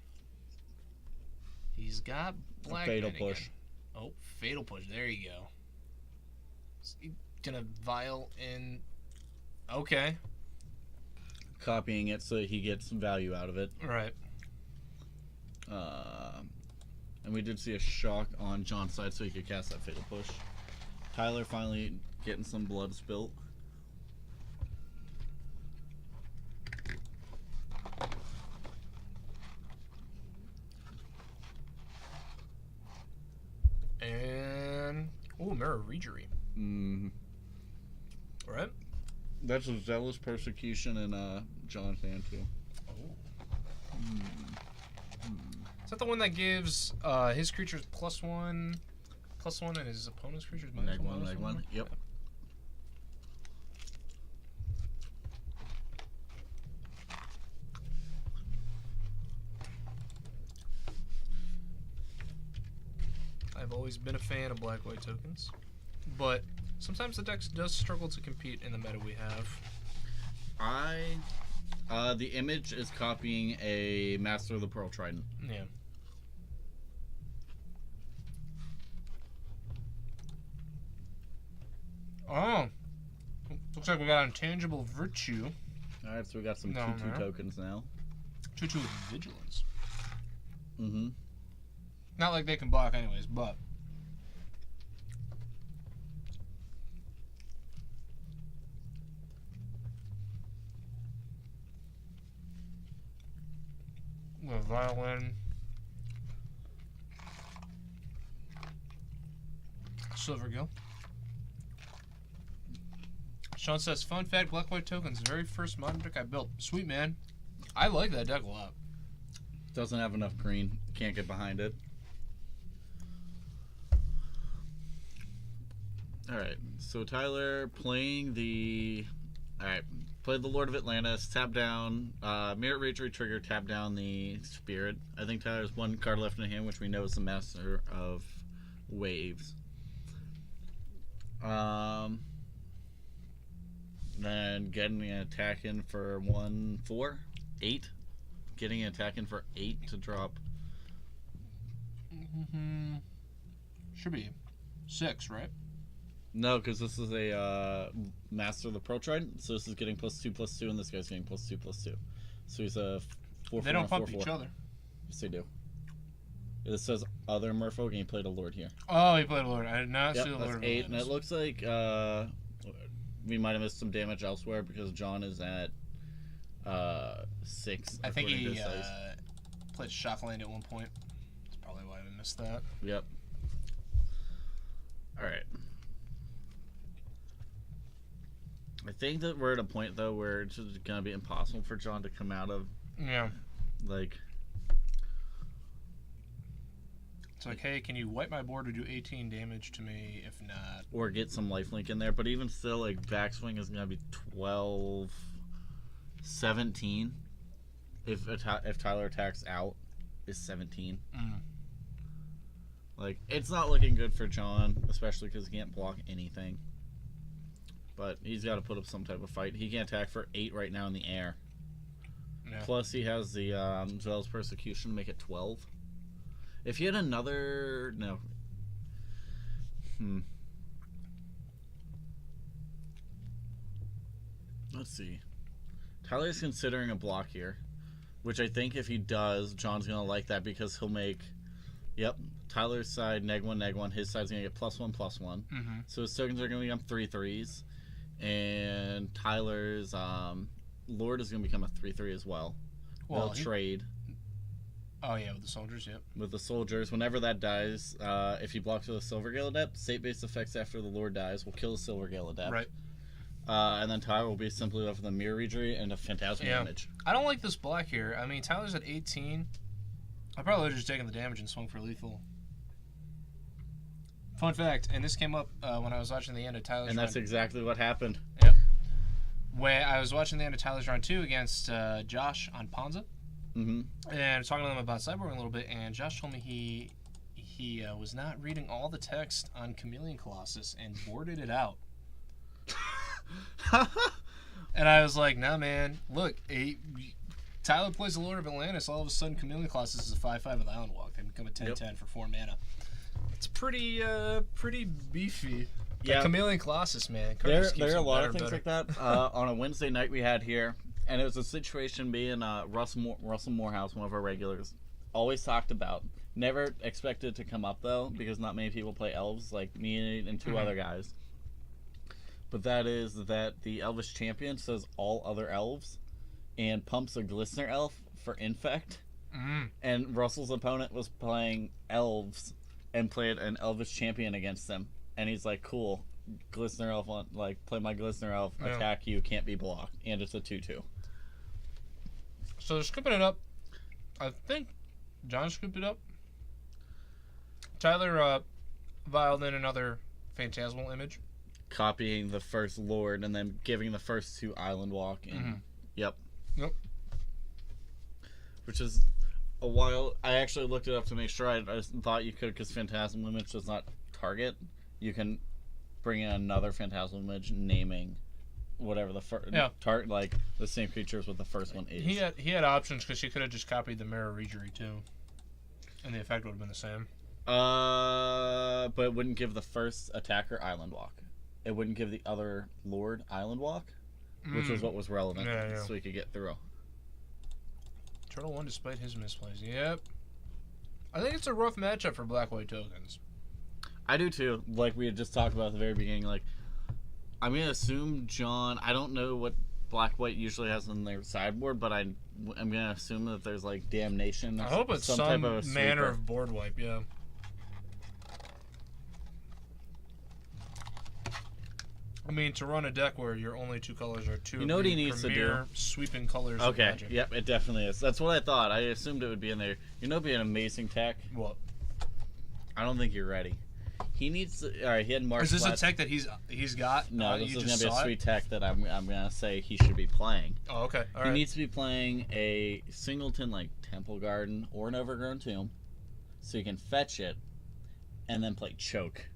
He's got black. Fatal men push. again. Oh, fatal push. There you go. Is he gonna vial in? Okay. Copying it so that he gets some value out of it. Right. And we did see a shock on John's side so he could cast that fatal push. Tyler finally getting some blood spilt. And Mirror Regery. Right. That's a zealous persecution in John's hand too. Oh. Is that the one that gives his creatures +1, and his opponent's creatures -1? Neg one. Yep. I've always been a fan of black-white tokens, but sometimes the deck does struggle to compete in the meta we have. The image is copying a Master of the Pearl Trident. Yeah. Oh. Looks like we got Intangible Virtue. Alright, so we got some No, 2/2 man. tokens now. 2/2 with Vigilance. Mm-hmm. Not like they can block anyways, but... The violin. Silvergill. Sean says, fun fact, black white tokens, the very first modern deck I built. Sweet, man. I like that deck a lot. Doesn't have enough green. Can't get behind it. Alright, so Tyler playing the... Alright, played the Lord of Atlantis, tap down, Mirror Regery trigger, tap down the Spirit. I think Tyler's one card left in hand, which we know is the Master of Waves. Then getting an attack in for 1/4, 8. Getting an attack in for 8 to drop. Should be 6, right? No, because this is a Master of the Pearl Trident, so this is getting +2/+2, and this guy's getting +2/+2. So he's a 4/4. They don't pump 4/4. each other. Yes, they do. It says other Merfolk, and he played a Lord here. Oh, he played Lord. I did not Yep, see the that's Lord. 8, and it looks like we might have missed some damage elsewhere because John is at 6. I think according to he his dice. played Shockland at one point. That's probably why we missed that. Yep. Alright. I think that we're at a point, though, where it's just going to be impossible for John to come out of, Yeah. like... It's like, hey, can you wipe my board to do 18 damage to me? If not... Or get some lifelink in there, but even still, like, backswing is going to be 12... 17. If Tyler attacks out, is 17. Like, it's not looking good for John, especially because he can't block anything. But he's got to put up some type of fight. He can attack for 8 right now in the air. Yeah. Plus, he has the Zealous Persecution to make it 12. If he had another... No. Let's see. Tyler's considering a block here, which I think if he does, John's going to like that because he'll make... Yep, Tyler's side, -1, his side's going to get +1/+1. So his tokens are going to become 3/3s. And Tyler's Lord is going to become a 3/3 as well. Well, They'll trade Oh, yeah, with the soldiers, yep. with the soldiers. Whenever that dies, if he blocks with a Silvergale Adept, state-based effects after the Lord dies will kill the Silvergale Adept. Right. And then Tyler will be simply left with a Mirror Regery and a Phantasmal Yeah. Image. I don't like this black here. I mean, Tyler's at 18. I probably would have just taken the damage and swung for lethal. Fun fact, and this came up when I was watching the end of Tyler's And that's round. exactly what happened. Yep. When I was watching the end of Tyler's round 2 against Josh on Ponza, Mm-hmm. and talking to them about sideboarding a little bit, and Josh told me he was not reading all the text on Chameleon Colossus and boarded it out. And I was like, nah, man, look, Tyler plays the Lord of Atlantis, all of a sudden Chameleon Colossus is a 5/5 with Island Walk. They become a 10/10 for 4 mana. It's pretty beefy. Yeah. The Chameleon Colossus, man. There are a lot of things like that. On a Wednesday night we had here, and it was a situation me and Russell Morehouse, one of our regulars, always talked about. Never expected to come up, though, because not many people play elves, like me and 2 other guys. But that is that the Elvish Champion says all other elves and pumps a Glistener elf for Infect. And Russell's opponent was playing elves and played an Elvish Champion against them. And he's like, cool, Glistener elf, play my Glistener elf, attack you, can't be blocked. And it's a 2/2. So they're scooping it up. I think John scooped it up. Tyler vialed in another Phantasmal Image. Copying the first Lord and then giving the first 2 Island Walk. And, Yep. Which is a while. I actually looked it up to make sure. I just thought you could, because Phantasmal Image does not target. You can bring in another Phantasmal Image naming whatever the first like the same creatures what the first one is. He had options, because he could have just copied the Mirror Regery too, and the effect would have been the same. But it wouldn't give the first attacker Island Walk. It wouldn't give the other Lord Island Walk, which was what was relevant, so he could get through. Turtle 1 despite his misplays. Yep. I think it's a rough matchup for black-white tokens. I do too. Like we had just talked about at the very beginning. Like, I'm gonna assume John. I don't know what black-white usually has on their sideboard, but I'm gonna assume that there's like Damnation. I hope it's some type of manner of board wipe. Yeah. I mean, to run a deck where your only 2 colors are 2 You know what he needs to do? Sweeping colors. Of Magic. Yep, it definitely is. That's what I thought. I assumed it would be in there. You know, it'd be an amazing tech. What? I don't think you're ready. He needs to. All right, he had Marsh. Is this a tech that he's got? No, this is gonna be a sweet tech that I'm gonna say he should be playing. Oh, okay. All he right. needs to be playing a singleton like Temple Garden or an Overgrown Tomb, so you can fetch it, and then play Choke.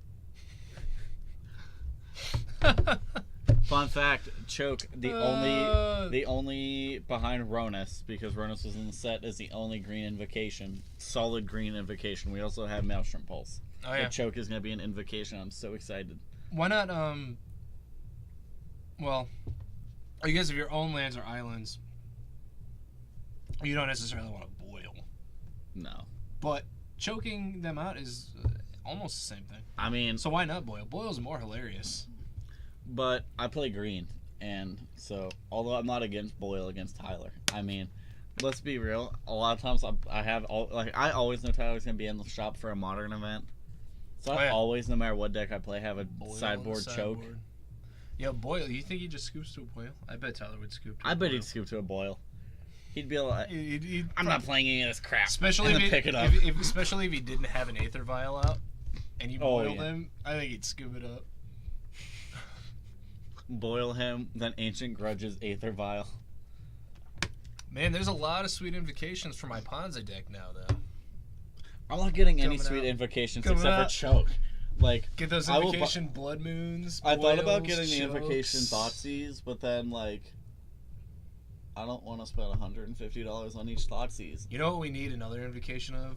Fun fact: Choke, the only behind Ronus, because Ronus was in the set, is the only green invocation, solid green invocation. We also have Maelstrom Pulse. Oh yeah. The Choke is gonna be an invocation. I'm so excited. Why not? Well, I guess if your own lands or islands, you don't necessarily want to boil. No. But choking them out is almost the same thing. I mean, so why not boil? Boil's more hilarious. But I play green, and so although I'm not against boil against Tyler, I mean, let's be real. A lot of times I always know Tyler's gonna be in the shop for a modern event, so I always, no matter what deck I play, have a Boil sideboard choke. Yeah, boil. You think he just scoops to a boil? I bet Tyler would scoop. I bet he'd scoop to a boil. He'd be like, I'm not playing any of this crap. Especially and if pick it up. Especially if he didn't have an Aether Vial out, and you boiled him, I think he'd scoop it up. Boil him, then Ancient Grudges, Aether Vial. Man, there's a lot of sweet invocations for my Ponza deck now, though. I'm not getting any sweet invocations except for Choke. Like, get those invocation Blood Moons. I thought about getting the invocation Thoughtseize, but then like, I don't want to spend $150 on each Thoughtseize. You know what we need another invocation of,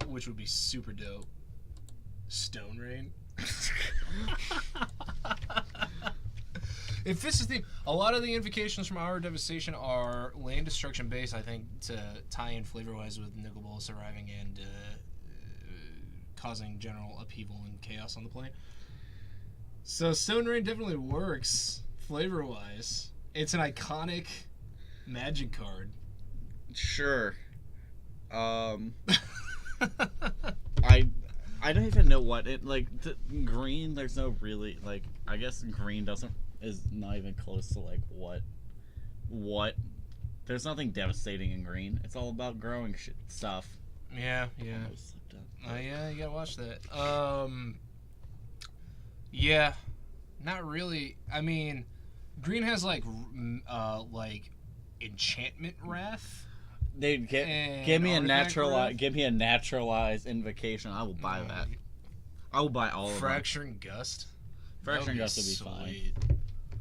which would be super dope. Stone Rain. If this is a lot of the invocations from Hour of Devastation are land destruction based, I think, to tie in flavor-wise with Nicol Bolas arriving and causing general upheaval and chaos on the plane. So Stone Rain definitely works flavor-wise. It's an iconic Magic card. Sure. I don't even know what it like. Green. There's no really like. I guess green is not even close to like what. There's nothing devastating in green. It's all about growing stuff. Yeah. Yeah, you gotta watch that. Yeah, not really. I mean, green has like enchantment wrath. Dude, And give me a artifact give me a naturalized invocation. I will buy that. I will buy all of them. Fracturing Gust. Fracturing That Gust would be fine. sweet.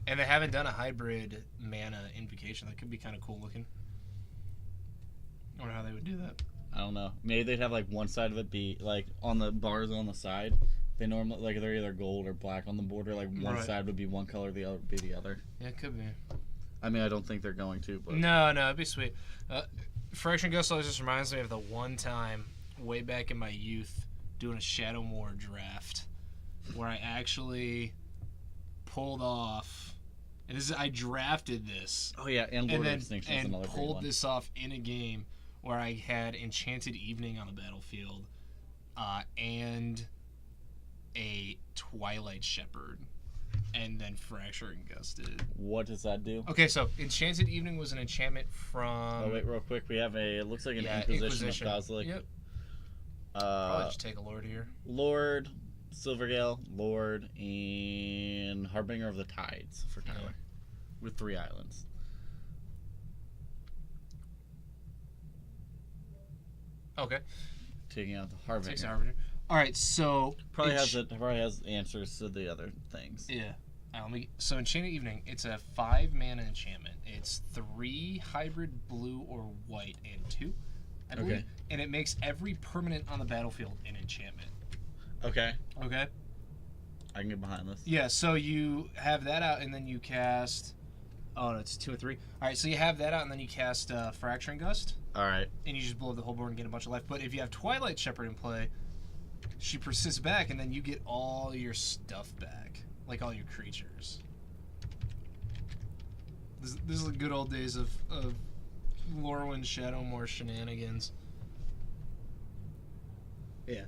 And they haven't done a hybrid mana invocation. That could be kind of cool looking. I wonder how they would do that. I don't know. Maybe they'd have like one side of it be like on the bars on the side. They normally like they're either gold or black on the border. Like one Right. side would be one color, the other would be the other. Yeah, it could be. I mean, I don't think they're going to, but No, it'd be sweet. Fracturing Gust always just reminds me of the one time way back in my youth doing a Shadowmoor draft where I actually pulled off. And I drafted this oh yeah, and Lord and of then Extinction is and another great pulled one. this off in a game where I had Enchanted Evening on the battlefield and a Twilight Shepherd, and then Fracturing Gusted. What does that do? Okay, so Enchanted Evening was an enchantment from. Oh wait, real quick, we have it looks like an yeah, Inquisition of Kozilek. Yep. Probably Uh, just take a Lord here. Lord, Silvergale, Lord, and Harbinger of the Tides for Tyler, Yeah. with 3 islands. Okay. Taking out the Harbinger. Takes Harbinger. All right, so Probably has answers to the other things. Yeah. So Enchanted Evening, it's a 5 mana enchantment. It's 3 hybrid blue or white and 2, I believe. Okay. And it makes every permanent on the battlefield an enchantment. Okay, Okay. I can get behind this. Yeah. So you have that out, and then you cast. Oh no, it's 2 or 3. All right. So you have that out, and then you cast Fracturing Gust, All right. and you just blow up the whole board and get a bunch of life. But if you have Twilight Shepherd in play, she persists back, and then you get all your stuff back, like all your creatures. This is the good old days of Lorwyn Shadowmoor shenanigans. Yeah.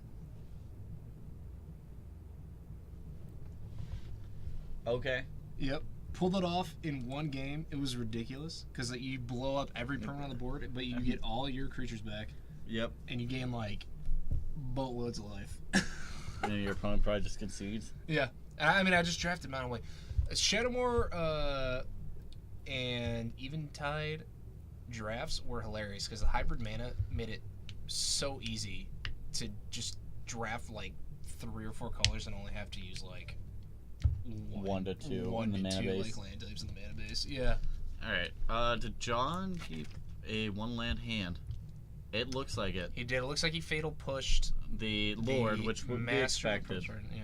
Okay. Yep. Pulled it off in one game. It was ridiculous because you blow up every permanent on the board, but you get all your creatures back, Yep. and you gain like boatloads of life. And your opponent probably just concedes. Yeah. I mean, I just drafted Mountain Way. Shadowmoor and Eventide drafts were hilarious because the hybrid mana made it so easy to just draft like 3 or 4 colors and only have to use like 1 to 2 one in the to mana two, base. like land types in the mana base. Yeah. All right. Did John keep a 1-land hand? It looks like it. He did. It looks like he fatal pushed The Lord, the which would be Master expected. Approach, yeah.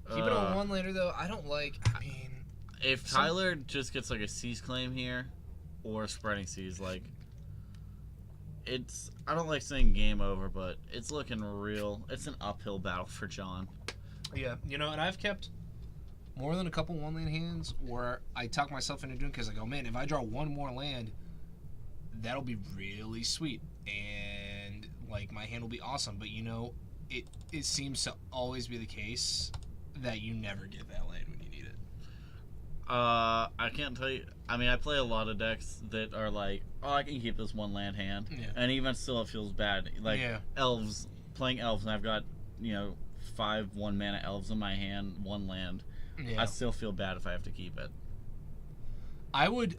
Keeping it on 1 later though, I don't like. I mean, If Tyler just gets like a Seize Claim here, or Spreading Seas, like it's. I don't like saying game over, but it's looking real. It's an uphill battle for John. yeah, and I've kept more than a couple 1-land hands where I talk myself into doing because I go, man, if I draw 1 more land, that'll be really sweet, and like my hand will be awesome. But it seems to always be the case that you never get that land when you need it. I can't tell you. I mean, I play a lot of decks that are like, oh, I can keep this 1-land hand, Yeah. and even still, it feels bad. Like Yeah. elves, playing elves, and I've got 5 1-mana elves in my hand, 1 land. Yeah. I still feel bad if I have to keep it. I would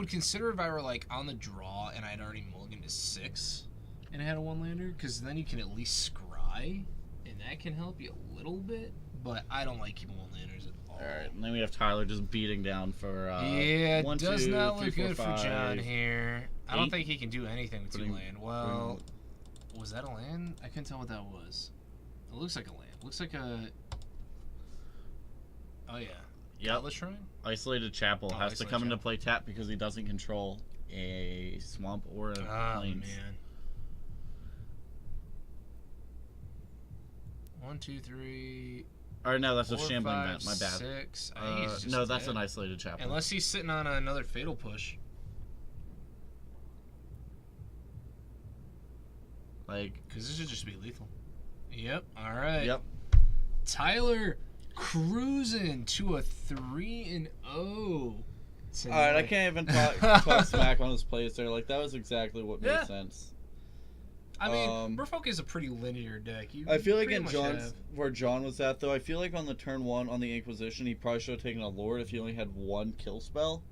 consider if I were like on the draw and I'd already mulliganed to 6 and I had a 1-lander, because then you can at least scry, and that can help you a little bit. But I don't like keeping 1-landers at all. All right, and then we have Tyler just beating down for Yeah, it 1, does 2, not 3, look 4, good for 5. John here. I don't 8. think he can do anything with 2 Putting- land. Well, was that a land? I couldn't tell what that was. It looks like a land. Looks like a. Oh yeah. Yep. Atlas Shrine. Isolated Chapel Oh, has to Isolated come into Chapel. play tap because he doesn't control a swamp or a Oh plains. man. 1, 2, 3. Or no, that's a 4, shambling 5, vent. My bad. 6. I think he's just No, that's dead. an isolated chapel. Unless he's sitting on another fatal push. Like, Because this should just be lethal. Yep. All right. yep. Tyler cruising to a 3-0. All right, I can't even talk smack on his plays there. Like, that was exactly what made Yeah. sense. I mean, Merfolk is a pretty linear deck. You I feel like pretty in much John's have- where John was at though, I feel like on the turn 1 on the Inquisition, he probably should have taken a Lord if he only had one kill spell.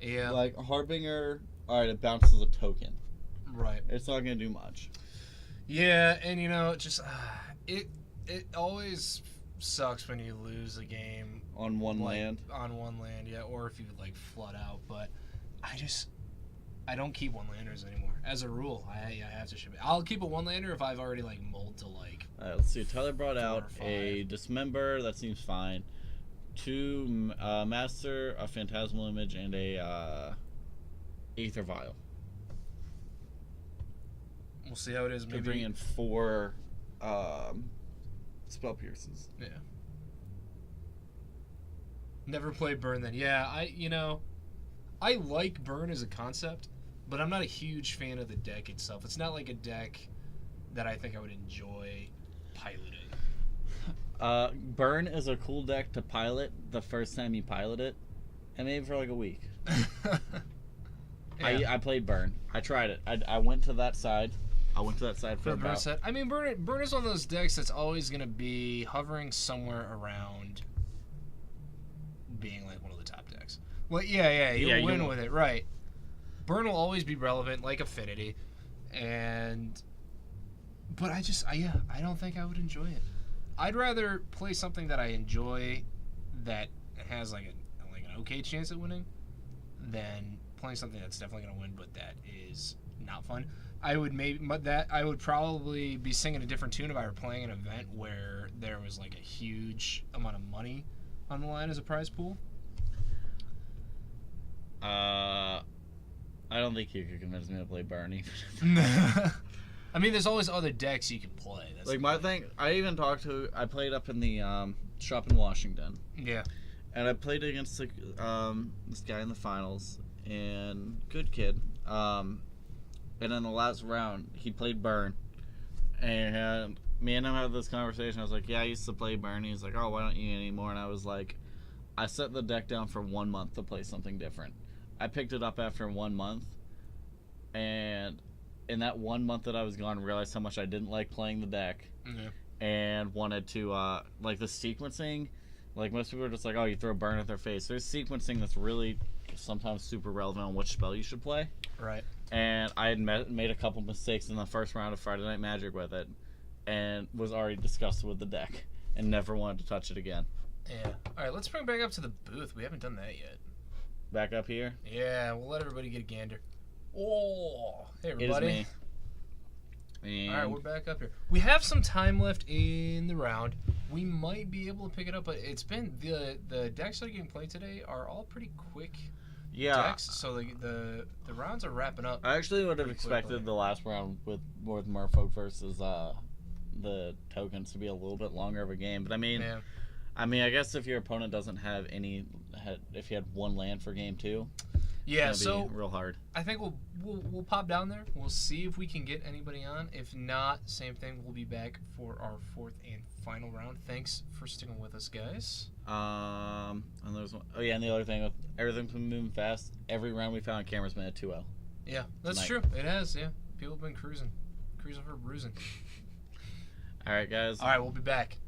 Yeah. Like Harbinger, all right, it bounces a token. Right. It's not gonna do much. Yeah, and just it always sucks when you lose a game On one like, land. On one land, yeah, or if you like flood out. But I don't keep one landers anymore. As a rule, I have to ship it. I'll keep a one lander if I've already like mulled to like. Let's see. Tyler brought 4 or out 5. a Dismember. That seems fine. 2 Master, a Phantasmal Image, and a Aether Vial. We'll see how it is. Could Maybe bring in 4 Spell Pierces. Yeah. Never played Burn then. Yeah, I like Burn as a concept, but I'm not a huge fan of the deck itself. It's not like a deck that I think I would enjoy piloting. Burn is a cool deck to pilot the first time you pilot it, and maybe for like a week. Yeah. I played Burn. I tried it. I went to that side. I went to that side for For the Burn about... set. I mean, Burn is one of those decks that's always going to be hovering somewhere around being like one of the top decks. Well, yeah, you'll win with it, right. Burn will always be relevant, like Affinity, but I don't think I would enjoy it. I'd rather play something that I enjoy that has like an okay chance at winning than playing something that's definitely going to win but that is not fun. I would probably be singing a different tune if I were playing an event where there was like a huge amount of money on the line as a prize pool. I don't think you could convince me to play Burn even. I mean, there's always other decks you can play. That's Like my thing, I played up in the shop in Washington. Yeah. And I played against this guy in the finals, and good kid. And in the last round, he played Burn, and me and him had this conversation. I was like, "Yeah, I used to play Burn." He's like, "Oh, why don't you anymore?" And I was like, "I set the deck down for 1 month to play something different. I picked it up after 1 month, and in that 1 month that I was gone, realized how much I didn't like playing the deck, and wanted to like the sequencing." Like, most people are just like, oh, you throw Burn at their face. There's sequencing that's really sometimes super relevant on which spell you should play. Right. And I had made a couple mistakes in the first round of Friday Night Magic with it, and was already disgusted with the deck, and never wanted to touch it again. Yeah. All right, let's bring it back up to the booth. We haven't done that yet. Back up here? Yeah, we'll let everybody get a gander. Oh, hey, everybody. It is me. And all right, we're back up here. We have some time left in the round. We might be able to pick it up, but it's been the decks that are getting played today are all pretty quick decks. So the rounds are wrapping up. I actually would have pretty expected quickly. the last round with Merfolk versus the tokens to be a little bit longer of a game. But I mean, Yeah. I guess if your opponent doesn't have if you had 1 land for game 2, Yeah, it's gonna be real hard. I think we'll pop down there. We'll see if we can get anybody on. If not, same thing. We'll be back for our 4th and final round. Thanks for sticking with us, guys. And there's one, and the other thing with everything's been moving fast. Every round we found cameras been at 2-0. Yeah, that's Tonight. true. It has. Yeah, people have been cruising for bruising. All right, guys. All right, we'll be back.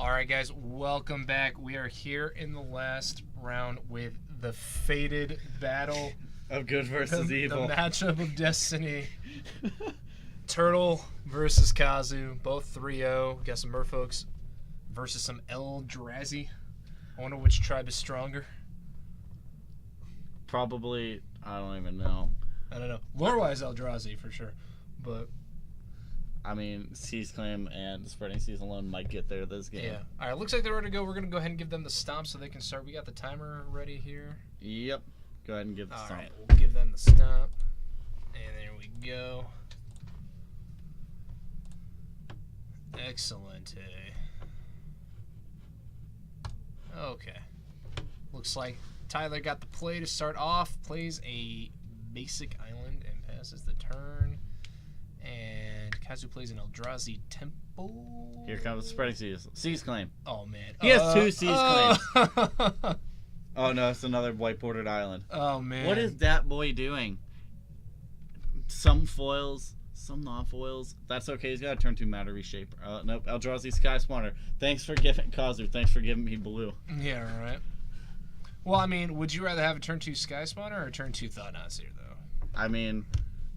All right, guys, welcome back. We are here in the last round with the fated battle Of good versus evil. The matchup of destiny. Turtle versus Kazu, both 3-0. We got some merfolks versus some Eldrazi. I wonder which tribe is stronger. Probably, I don't even know. I don't know. Lore-wise, Eldrazi for sure, but I mean, Seas Claim and Spreading Seas alone might get there this game. yeah. All right, looks like they're ready to go. We're gonna go ahead and give them the stomp so they can start. We got the timer ready here. Yep. Go ahead and give the All stomp. right, we'll give them the stomp, and there we go. Excellent. Okay. Looks like Tyler got the play to start off. Plays a basic island and passes the turn. And Kazu plays an Eldrazi Temple. Here comes Spreading Seas. Seas Claim. Oh, man. He has 2 Seas Claims. Oh no, it's another white bordered island. Oh, man. What is that boy doing? Some foils, some non-foils. That's okay. He's got a turn 2 matter reshaper. Nope. Eldrazi Sky Spawner. Thanks for giving Kazu. Thanks for giving me blue. Yeah, right. Well, I mean, would you rather have a turn 2 Sky Spawner or a turn 2 Thought Seer, though? I mean,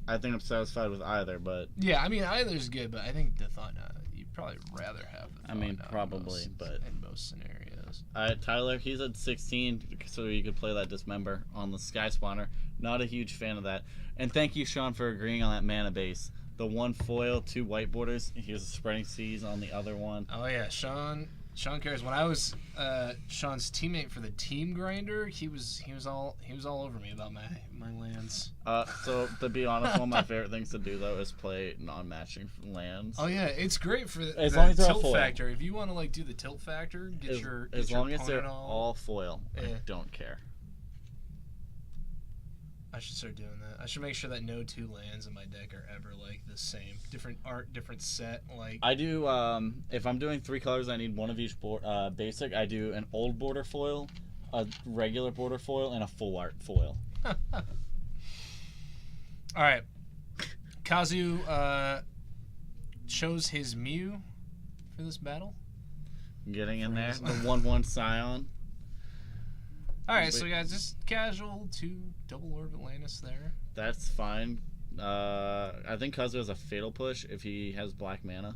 I think I'm satisfied with either, but Yeah, I mean, either's good, but I think the Thought you'd probably rather have the Thought I mean, probably, but in most scenarios. Tyler, he's at 16, so you could play that Dismember on the Sky Spawner. Not a huge fan of that. And thank you, Sean, for agreeing on that mana base. The 1 foil, 2 white borders. He was Spreading Seas on the other one. Oh yeah, Sean cares. When I was Sean's teammate for the Team Grinder, he was all over me about my lands. So to be honest, one of my favorite things to do though is play non-matching lands. Oh yeah, it's great for As the long as they're tilt foil. factor. If you want to like do the tilt factor, get your as long as opponent they're all foil, I Yeah. don't care. I should start doing that. I should make sure that no 2 lands in my deck are ever like the same. Different art, different set. Like I do. If I'm doing 3 colors, I need 1 of each basic. I do an old border foil, a regular border foil, and a full art foil. All right. Kazu chose his Mew for this battle. Getting in there, Freeze. the 1/1 Scion. All right, so guys, just casual 2 double Orb Atlantis there. That's fine. I think Kazu has a fatal push if he has black mana.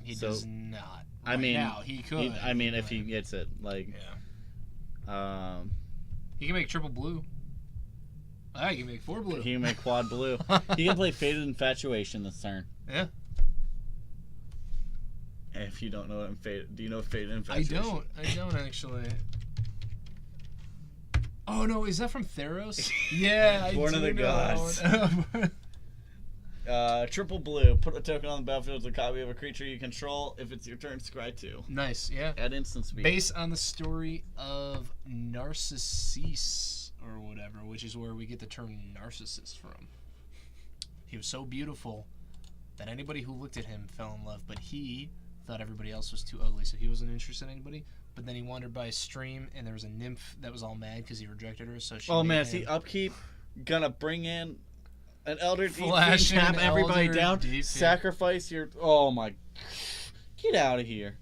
He So, does not. I Right mean, now he could. If he gets it, like, Yeah. He can make triple blue. He can make 4 blue. he can make quad blue. He can play Faded Infatuation this turn. Yeah. If you don't know what I'm faded, do you know Faded I Infatuation? don't actually. Oh no, is that from Theros? Yeah, I Born do of the know Gods. that one. Triple blue. Put a token on the battlefield as a copy of a creature you control. If it's your turn, scry 2. Nice, yeah. Add instant speed. Based on the story of Narcissus or whatever, which is where we get the term Narcissus from. He was so beautiful that anybody who looked at him fell in love, but he thought everybody else was too ugly, so he wasn't interested in anybody. But then he wandered by a stream, and there was a nymph that was all mad because he rejected her. So she. Oh made man, him see upkeep, gonna bring in an Elder Deep Flash tap an everybody Elder down, Deep, yeah. sacrifice your. Oh my, get out of here.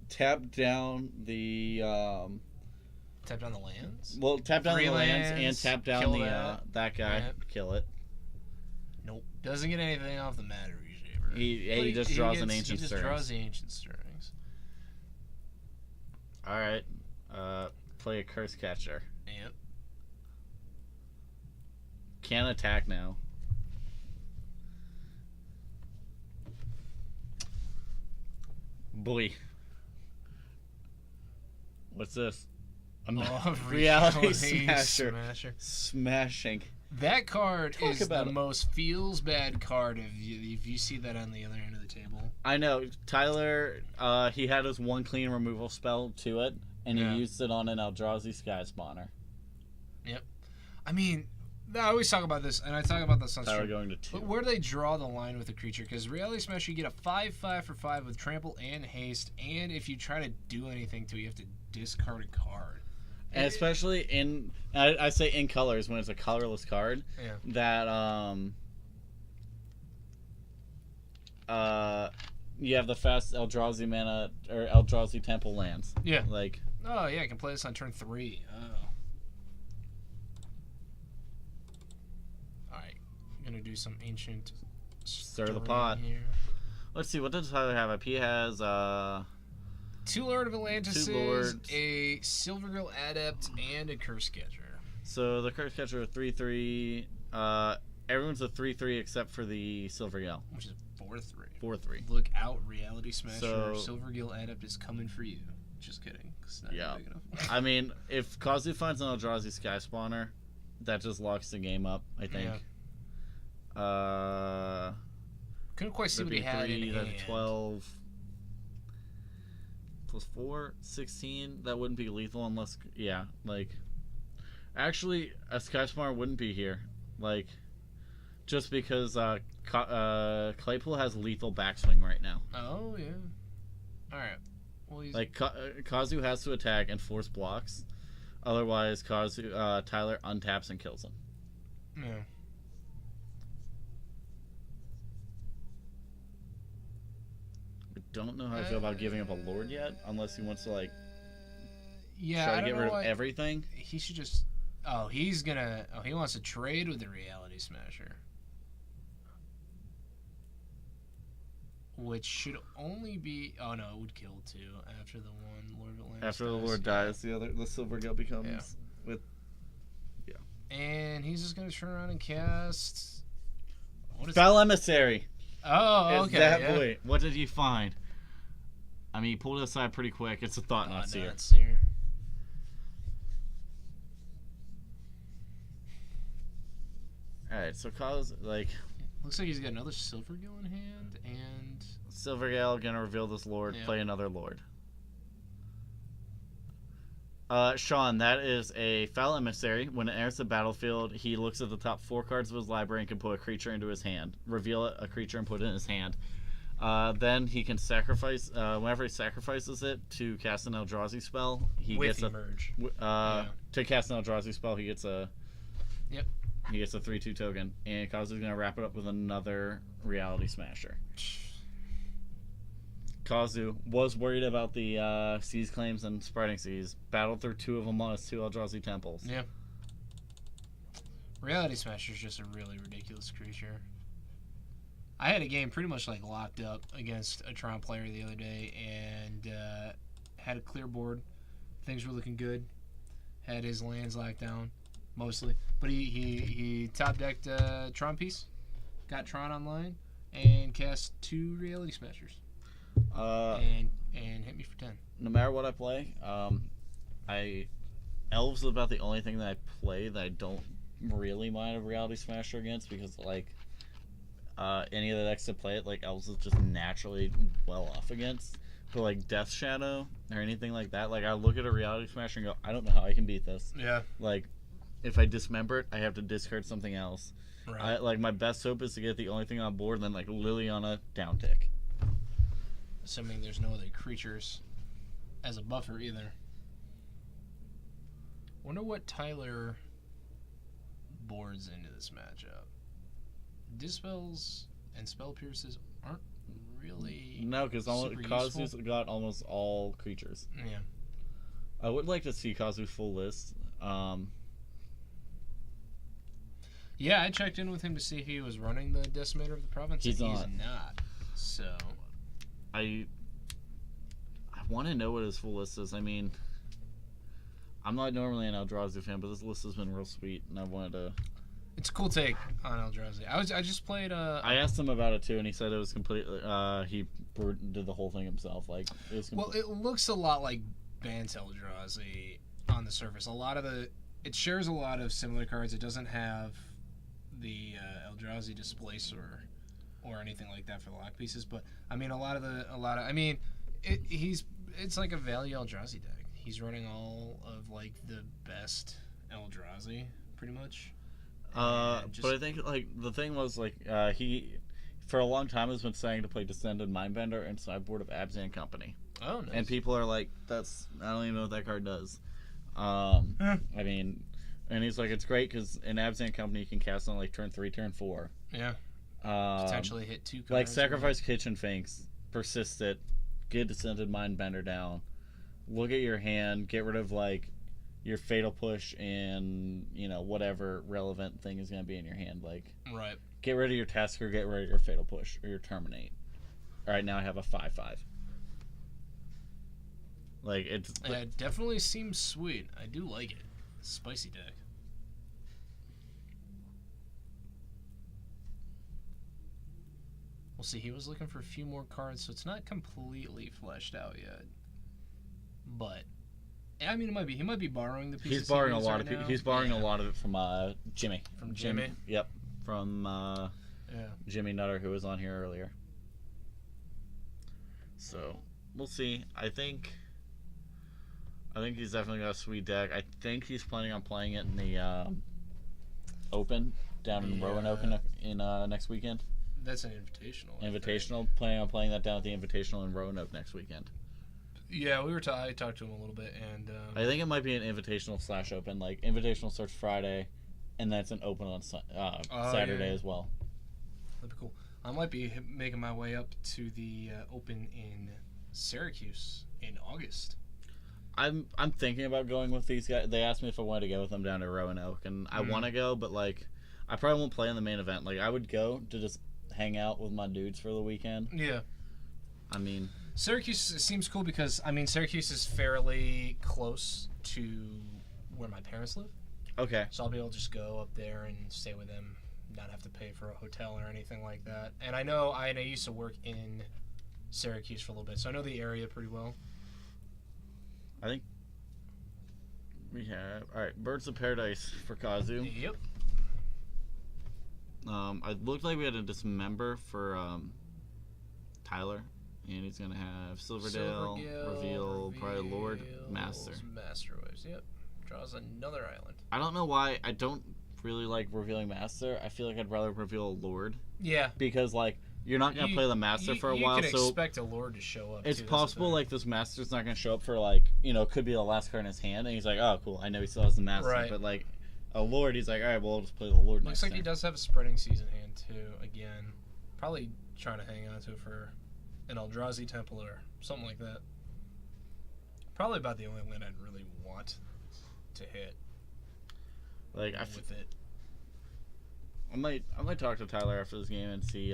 Tap down the. Tap down the lands. Well, tap down Free the lands and lands, tap down kill the that. that guy. Yeah. Kill it. Nope, doesn't get anything off the matter reshaper. He just draws an Ancient He just Stirrings. draws the Ancient Stirrings. All right, play a Curse Catcher. Yep. Can't attack now. Boy. What's this? Oh, Reality Smasher. Smasher. Smashing. That card Talk is about the it. most feels bad card if you see that on the other end of the table. I know. Tyler, he had his 1 clean removal spell to it, and Yeah. he used it on an Eldrazi Sky Spawner. I mean, I always talk about this, and I talk about this on Tyler stream. going to 2. But where do they draw the line with the creature? Because Reality Smash, you get a 5/5 for 5 with trample and haste, and if you try to do anything to it, you have to discard a card. And especially in, I say in colors when it's a colorless card, Yeah. that you have the fast Eldrazi mana or Eldrazi Temple lands. Yeah. Like, Oh, yeah, I can play this on turn 3. Oh. Alright. I'm going to do some ancient Stir the stirring pot. here. let's see, what does Tyler have up? He has 2 Lord of Atlantis, 2 lords. a Silvergill Adept, and a Curse Catcher. So the Curse Catcher 3/3. Everyone's a 3/3 except for the Silvergill. Which is 4/3. 4/3. Look out, Reality Smasher. So- Silvergill Adept is coming for you. Just kidding. It's not Yeah. big enough. I mean, if Kazu finds an Eldrazi Sky Spawner, that just locks the game up, I think. Couldn't quite see what he had in that's hand. 12 plus 4, 16. That wouldn't be lethal unless, yeah, like, actually, a Sky Spawner wouldn't be here, like, just because Claypool has lethal backswing right now. Oh, yeah. Alright. Well, he's... Like, Kazu has to attack and force blocks, otherwise Tyler untaps and kills him. Yeah. I don't know how I feel about giving up a Lord yet, unless he wants to, like, Yeah, try I to don't get know rid why... of everything. He should just... Oh, he's gonna... Oh, he wants to trade with the Reality Smasher. Which should only be... Oh, no, it would kill, too, after the one Lord of Atlantis After the dies. Lord dies, the Silvergill becomes with. And he's just gonna turn around and cast... What is Foul Emissary. Oh, Is okay. that yeah. boy? What did he find? I mean, he pulled it aside pretty quick. It's a Thought Knot Seer. Seer. Alright, so Cause, like, Looks like he's got another Silvergill in hand, and... Silvergill gonna reveal this Lord, Yeah. play another Lord. Sean, that is a Foul Emissary. When it enters the battlefield, he looks at the top 4 cards of his library and can put a creature into his hand. Reveal a creature and put it in his hand. Then he can sacrifice, whenever he sacrifices it to cast an Eldrazi spell, he With gets Emerge. to cast an Eldrazi spell, he gets a... Yep. He gets a 3/2 token, and Kazu's gonna wrap it up with another Reality Smasher. Kazu was worried about the Seas Claims and Spreading Seas. Battled through 2 of them on his 2 Eldrazi Temples. Yeah. Reality Smasher is just a really ridiculous creature. I had a game pretty much like locked up against a Tron player the other day, and had a clear board. Things were looking good. Had his lands locked down, mostly. But he top decked Tron piece, got Tron online, and cast 2 Reality Smashers, and hit me for 10. No matter what I play, Elves is about the only thing that I play that I don't really mind a Reality Smasher against, because like any of the decks that play it, like Elves is just naturally well off against. But like Death Shadow or anything like that, like I look at a Reality Smasher and go, I don't know how I can beat this. Yeah. Like, if I dismember it, I have to discard something else. Right. Like my best hope is to get the only thing on board, and then like Liliana down tick. Assuming there's no other creatures as a buffer either. Wonder what Tyler boards into this matchup. Dispels and Spell Pierces aren't really... No, because super Kazu's useful. got almost all creatures. Yeah. I would like to see Kazu's full list. Yeah, I checked in with him to see if he was running the Decimator of the Province. He's and not. He's not. So... I want to know what his full list is. I mean, I'm not normally an Eldrazi fan, but this list has been real sweet, and I wanted to... It's a cool take on Eldrazi. I just played... I asked him about it, too, and he said it was completely... he did the whole thing himself. Like, it was Well, it looks a lot like Bant Eldrazi on the surface. A lot of the... It shares a lot of similar cards. It doesn't have the Eldrazi Displacer or anything like that for the lock pieces, but I mean it's like a value Eldrazi deck. He's running all of like the best Eldrazi pretty much. But I think like the thing was like he for a long time has been saying to play Descended Mindbender and sideboard of Abzan Company, Oh, nice. and people are like, "That's I don't even know what that card does." Yeah. I mean, and he's like, "It's great because in Abzan Company you can cast on like turn 3, turn 4." Yeah. Potentially hit 2 cards. Like sacrifice Kitchen Finks persist it, get Descended Mindbender down, look at your hand, get rid of like your Fatal Push and whatever relevant thing is going to be in your hand. Like, Right. get rid of your Tasker, get rid of your Fatal Push or your Terminate. All right, now I have a 5/5. Like, It definitely seems sweet. I do like it. Spicy deck. We'll see. He was looking for a few more cards, so it's not completely fleshed out yet. But I mean, it might be. He might be borrowing the pieces. he's borrowing a needs lot right of people. now. He's borrowing a lot of it from Jimmy. From Jimmy? Yep, from Yeah. Jimmy Nutter, who was on here earlier. So we'll see. I think he's definitely got a sweet deck. I think he's planning on playing it in the Open down in Roanoke in next weekend. That's an invitational. I think. Invitational. Planning on playing that down at the Invitational in Roanoke next weekend. Yeah, I talked to him a little bit, and I think it might be an Invitational / Open. Like, Invitational starts Friday, and that's an Open on Saturday as well. that'd be cool. I might be making my way up to the Open in Syracuse in August. I'm thinking about going with these guys. They asked me if I wanted to go with them down to Roanoke, and I want to go, but like, I probably won't play in the main event. Like, I would go to just hang out with my dudes for the weekend. Yeah. I mean, Syracuse seems cool because, I mean, Syracuse is fairly close to where my parents live. okay. So I'll be able to just go up there and stay with them, not have to pay for a hotel or anything like that. And I know I used to work in Syracuse for a little bit, so I know the area pretty well. I think we have Birds of Paradise for Kazu. Yep. It looked like we had a Dismember for Tyler, and he's gonna have Silverdale, Reveal, probably Lord, Master. Master Waves, yep. Draws another island. I don't know why I don't really like revealing Master. I feel like I'd rather reveal Lord Yeah. because like you're not gonna play the Master for a while, You can so expect a Lord to show up. it's too, that's the possible thing. like this Master's not gonna show up for like could be the last card in his hand, and he's like, oh cool, I know he still has the Master, Right. but like a Lord, he's like, all right, well, I'll just play the Lord. Looks next like he turn. does have a spreading season hand too. Again, probably trying to hang on to it for an Eldrazi Temple or something like that. Probably about the only land I'd really want to hit Like with it. I might talk to Tyler after this game and see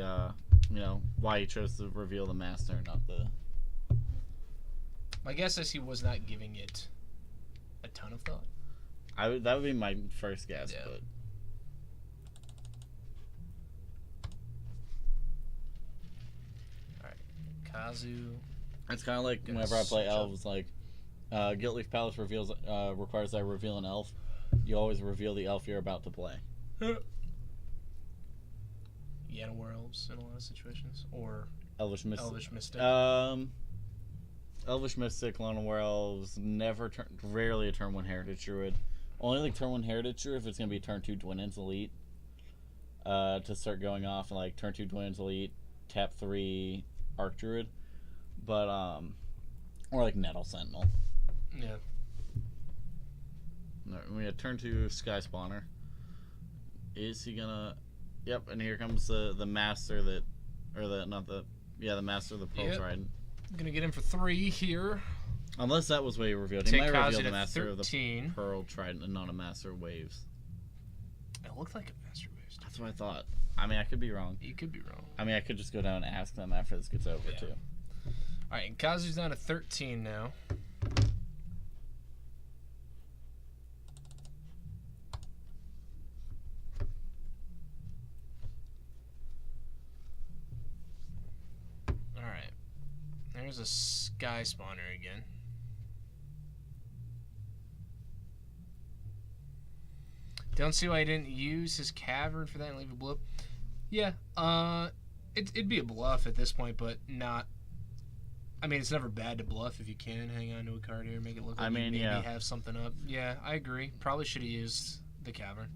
why he chose to reveal the Master, not the. My guess is he was not giving it a ton of thought. That would be my first guess, Yeah. but Kazu. it's kind of like Gonna whenever I play switch up. elves, like Guiltleaf Palace requires I reveal an elf. You always reveal the elf you're about to play. Llanowar Elves in a lot of situations. Or Elvish Mystic. Elvish Mystic. Elvish Mystic, Llanowar Elves, rarely a turn 1 Heritage Druid. Only like turn 1 Heritage Druid if it's going to be turn 2 Dwynen's Elite. To start going off, and like turn 2 Dwynen's Elite, tap 3 Arc Druid. But, or like Nettle Sentinel. Yeah. No, we had turn 2 Sky Spawner. Is he gonna... Yep, and here comes the Master that... Or the... Not the... Yeah, the Master of the Pearl Yep. Trident. Gonna get him for 3 here. Unless that was what he revealed. He Take might Kazu reveal the to Master of the 13. Pearl Trident and not a Master of Waves. It looked like a Master Waves. That's what I thought. I mean, I could be wrong. You could be wrong. I mean, I could just go down and ask them after this gets over, Yeah. too. Alright, and Kazu's down to 13 now. Alright. There's a Sky Spawner again. Don't see why he didn't use his Cavern for that and leave a blip. Yeah, it'd be a bluff at this point, but not. I mean, it's never bad to bluff if you can hang on to a card here, make it look like I mean, you maybe yeah. have something up. Yeah, I agree. Probably should have used the Cavern.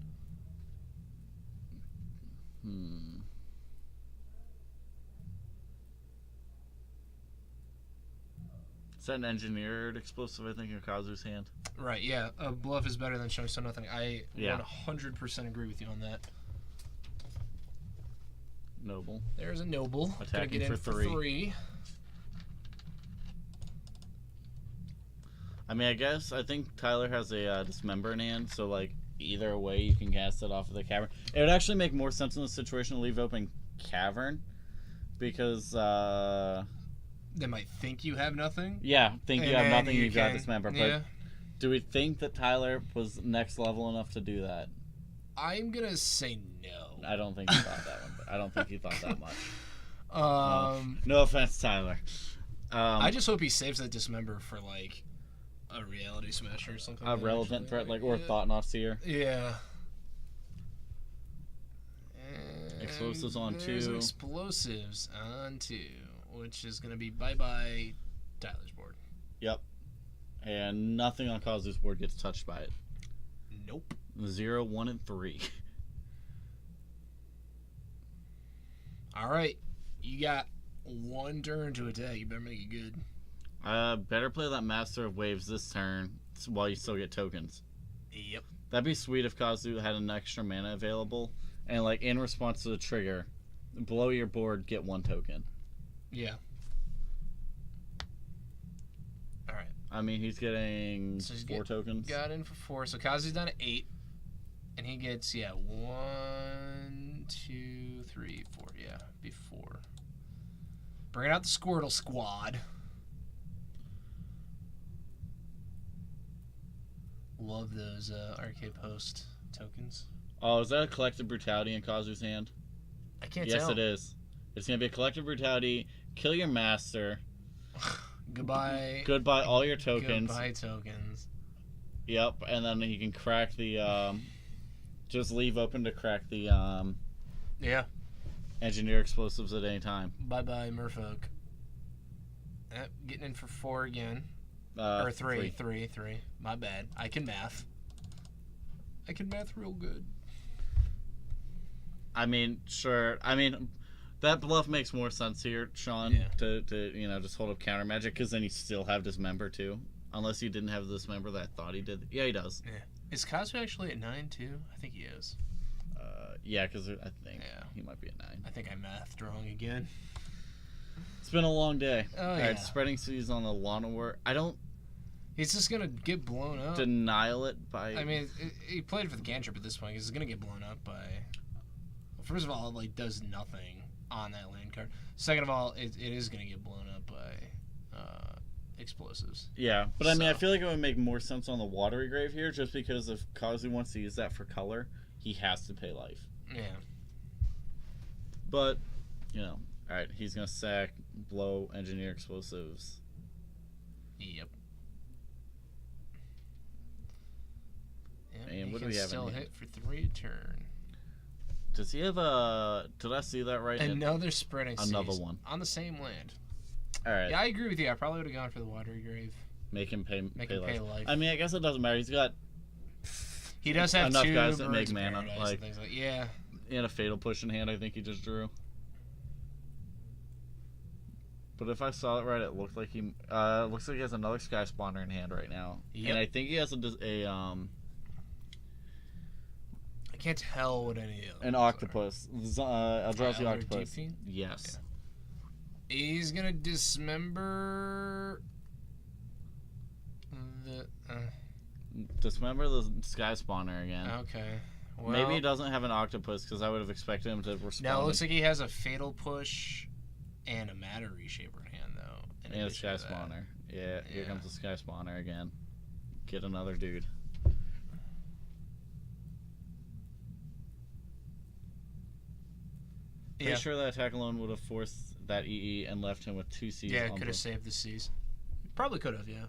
Is that an engineered explosive, I think, in Kazu's hand? Right, yeah. A bluff is better than showing so nothing. I Yeah. 100% agree with you on that. Noble. There's a Noble. Gonna Attacking get in for for 3. I mean, I think Tyler has a Dismember in hand, so like either way you can cast it off of the cavern. It would actually make more sense in this situation to leave open cavern, because They might think you have nothing. think you And have then nothing, you you got can- Dismember. But Yeah. do we think that Tyler was next level enough to do that? I'm gonna say no. I don't think he thought that one. I don't think he thought that much. Um, No offense, Tyler. I just hope he saves that Dismember for like a reality smasher or something. A relevant threat, like, or Thought-Knot Seer. Yeah. Explosives on there's 2. Explosives on 2, which is gonna be bye Tyler's board. Yep. And nothing on Kazu's board gets touched by it. Nope. 0, 1, and 3. All right, you got one turn to attack. You better make it good. Better play that Master of Waves this turn while you still get tokens. Yep. That'd be sweet if Kazu had an extra mana available, and like in response to the trigger, below your board, get 1 token. Yeah. All right. I mean, he's getting So he's 4 tokens. Got in for 4. So Kazu's down to 8, and he gets 1, 2, 3, 4. Yeah, be 4. Bringing out the Squirtle squad. Love those Arcade Post tokens. Oh, is that a Collective Brutality in Kazu's hand? I can't Yes, tell. it is. It's gonna be a Collective Brutality. Kill your Master. Goodbye. Goodbye all your tokens. Goodbye tokens. Yep, and then you can crack the just leave open to crack the Yeah. Engineer Explosives at any time. Bye Merfolk. Yep, getting in for 4 again. Or 3. 3. My bad. I can math. I can math real good. I mean, sure. I mean, that bluff makes more sense here, Sean. Yeah. To just hold up counter magic, because then you still have Dismember too. Unless you didn't have Dismember that I thought he did. Yeah, he does. Yeah. Is Kazu actually at 9 too? I think he is. Yeah, because I think Yeah. he might be at 9. I think I mathed wrong again. It's been a long day. Oh, All yeah. right, Spreading Seas on the Lana War. I don't He's just gonna get blown up. denial it by. I mean, he played for the cantrip at this point. He's gonna get blown up by. First of all, it like does nothing on that land card. Second of all, it is gonna get blown up by explosives. Yeah, but I mean, I So- feel like it would make more sense on the Watery Grave here, just because if Kazu wants to use that for color, he has to pay life. Yeah. But, all right, he's gonna sack, blow, Engineer Explosives. Yep. Yep, And he what do can we have in still hand? hit for 3 a turn. Does he have a? Did I see that right? Another spreading Another seas one. on the same land. All right, Yeah, I agree with you. I probably would have gone for the watery grave. make him pay. Make pay him pay life. life. I mean, I guess it doesn't matter. He's got He does have enough 2 guys that Birds make of mana, Paradise like- and things yeah. he had a Fatal Push in hand. I think he just drew. But if I saw it right, it looked like he looks like he has another Sky Spawner in hand right now, Yep. and I think he has I can't tell what any of an those are. Octopus. Eldrazi Elder Octopus. Deep Fiend? Yes. He's gonna dismember the. Dismember the Sky Spawner again. Okay. Well, Maybe he doesn't have an Octopus, because I would have expected him to respond. Now it looks like he has a Fatal Push and a Matter Reshaper in hand, though. in and a addition Sky to that. Spawner. Yeah, here Yeah. comes the Sky Spawner again. Get another dude. Pretty Yeah, sure that attack alone would have forced that EE and left him with 2 Cs. yeah, on could board. have saved the C's. Probably could have, yeah.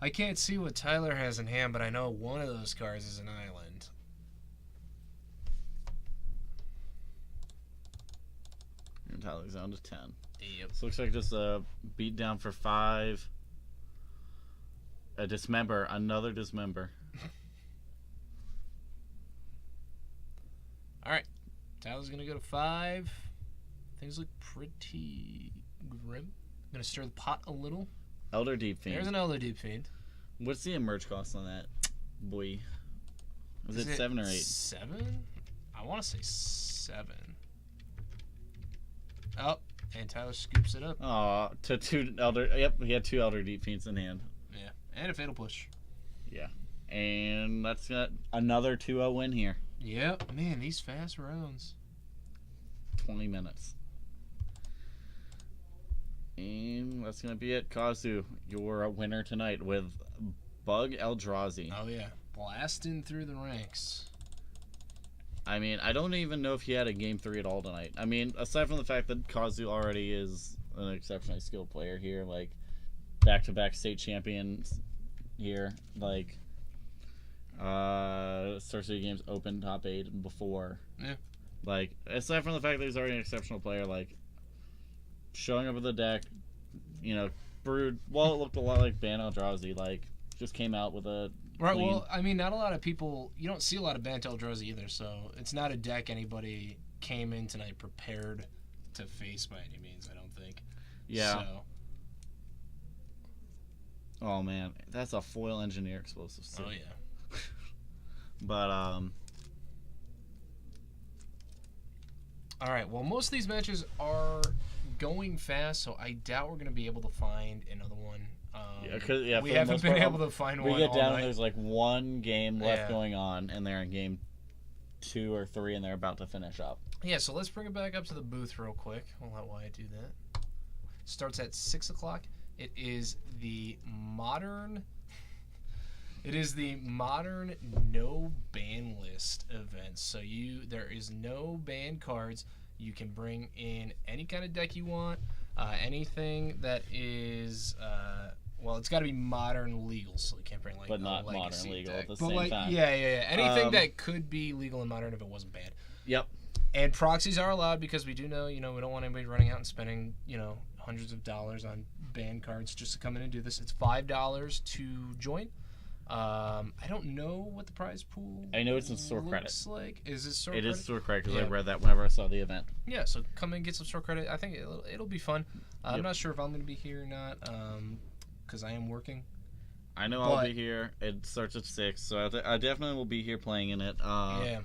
I can't see what Tyler has in hand, but I know one of those cards is an island. And Tyler's down to 10. Yep. So looks like just a beat down for 5. A Dismember, another Dismember. Tyler's gonna go to 5. Things look pretty grim. Gonna stir the pot a little. Elder Deep Fiend. There's an Elder Deep Fiend. What's the emerge cost on that? Boy. Was it 7 or 8? 7? I want to say 7. Oh, And Tyler scoops it up. Aw, to two Elder. Yep, he had 2 Elder Deep Fiends in hand. Yeah. And a Fatal Push. Yeah. And that's got another 2-0 win here. Yep. Man, these fast rounds. 20 minutes. And that's going to be it. Kazu, you're a winner tonight with Bug Eldrazi. Oh, yeah. Blasting through the ranks. I mean, I don't even know if he had a game 3 at all tonight. I mean, aside from the fact that Kazu already is an exceptionally skilled player here, like, back-to-back state champions here, like, Sorcery Games Open top 8 before. Yeah. Like, aside from the fact that he's already an exceptional player, like, showing up with the deck, you know, brewed, well, it looked a lot like Ban Eldrazi, like, just came out with a Right, clean. well, I mean, not a lot of people, you don't see a lot of Bant Eldrazi either, so it's not a deck anybody came in tonight prepared to face by any means, I don't think. Yeah. So, Oh, man, that's a foil engineer explosive. oh, yeah. But, All right, well, most of these matches are going fast, so I doubt we're going to be able to find another one. yeah, 'cause, yeah, we for the haven't most been part, able to find we one get all down night. and there's like one game left Yeah. going on, and they're in game 2 or 3, and they're about to finish up. Yeah, so let's bring it back up to the booth real quick. We'll let Wyatt do that. Starts at 6 o'clock. It is the modern... It is the modern no ban list event. So there is no ban cards. You can bring in any kind of deck you want. Anything that is... well, it's got to be modern legal, so you can't bring like But a not modern legacy legal deck. at the But same like, time. yeah. Anything Um, that could be legal and modern if it wasn't banned. Yep. And proxies are allowed because we do know, we don't want anybody running out and spending, hundreds of dollars on band cards just to come in and do this. It's $5 to join. I don't know what the prize pool. I know it's in store credit. looks like. Is it store It credit? is store credit because I Yeah. read that whenever I saw the event. Yeah, so come in and get some store credit. I think it'll be fun. I'm Yep. not sure if I'm going to be here or not because I am working. I know I'll But- be here. It starts at 6, so I definitely will be here playing in it. Yeah.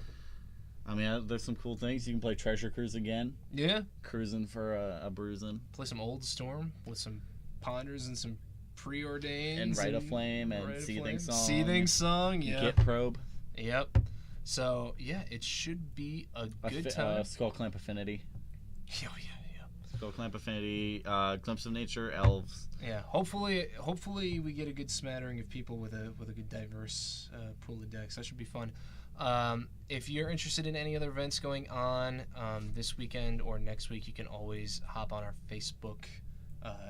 I mean, there's some cool things. You can play Treasure Cruise again. Yeah. Cruising for a bruising. Play some Old Storm with some Ponders and some Preordained. And Rite of Flame and Seething Song. Seething Song, yeah. Git Probe. Yep. So, yeah, it should be a good time. Skull Clamp Affinity. Yeah. Skull Clamp Affinity. Glimpse of Nature. Elves. Yeah, hopefully we get a good smattering of people with a good diverse pool of decks. That should be fun. If you're interested in any other events going on this weekend or next week, you can always hop on our Facebook.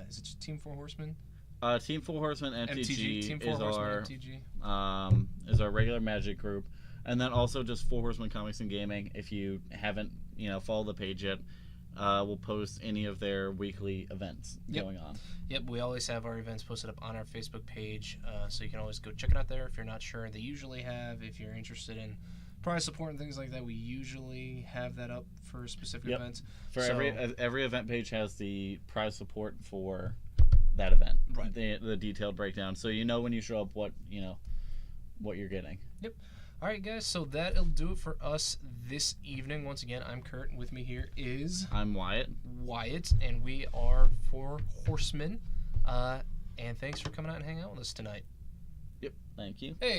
Is it just Team Four Horsemen? Team Four Horsemen MTG, Team Four is Horsemen our MTG. Is our regular Magic group, and then also just Four Horsemen Comics and Gaming. If you haven't followed the page yet, we'll post any of their weekly events going on. Yep, we always have our events posted up on our Facebook page, so you can always go check it out there if you're not sure. They usually have, if you're interested in prize support and things like that, we usually have that up for specific events. For So- every event page has the prize support for that event, Right. The detailed breakdown, so you know when you show up what you're getting. Yep. All right, guys, so that'll do it for us this evening. Once again, I'm Kurt, and with me here is I'm Wyatt. Wyatt, and we are Four Horsemen. And thanks for coming out and hanging out with us tonight. Yep. Thank you. Hey.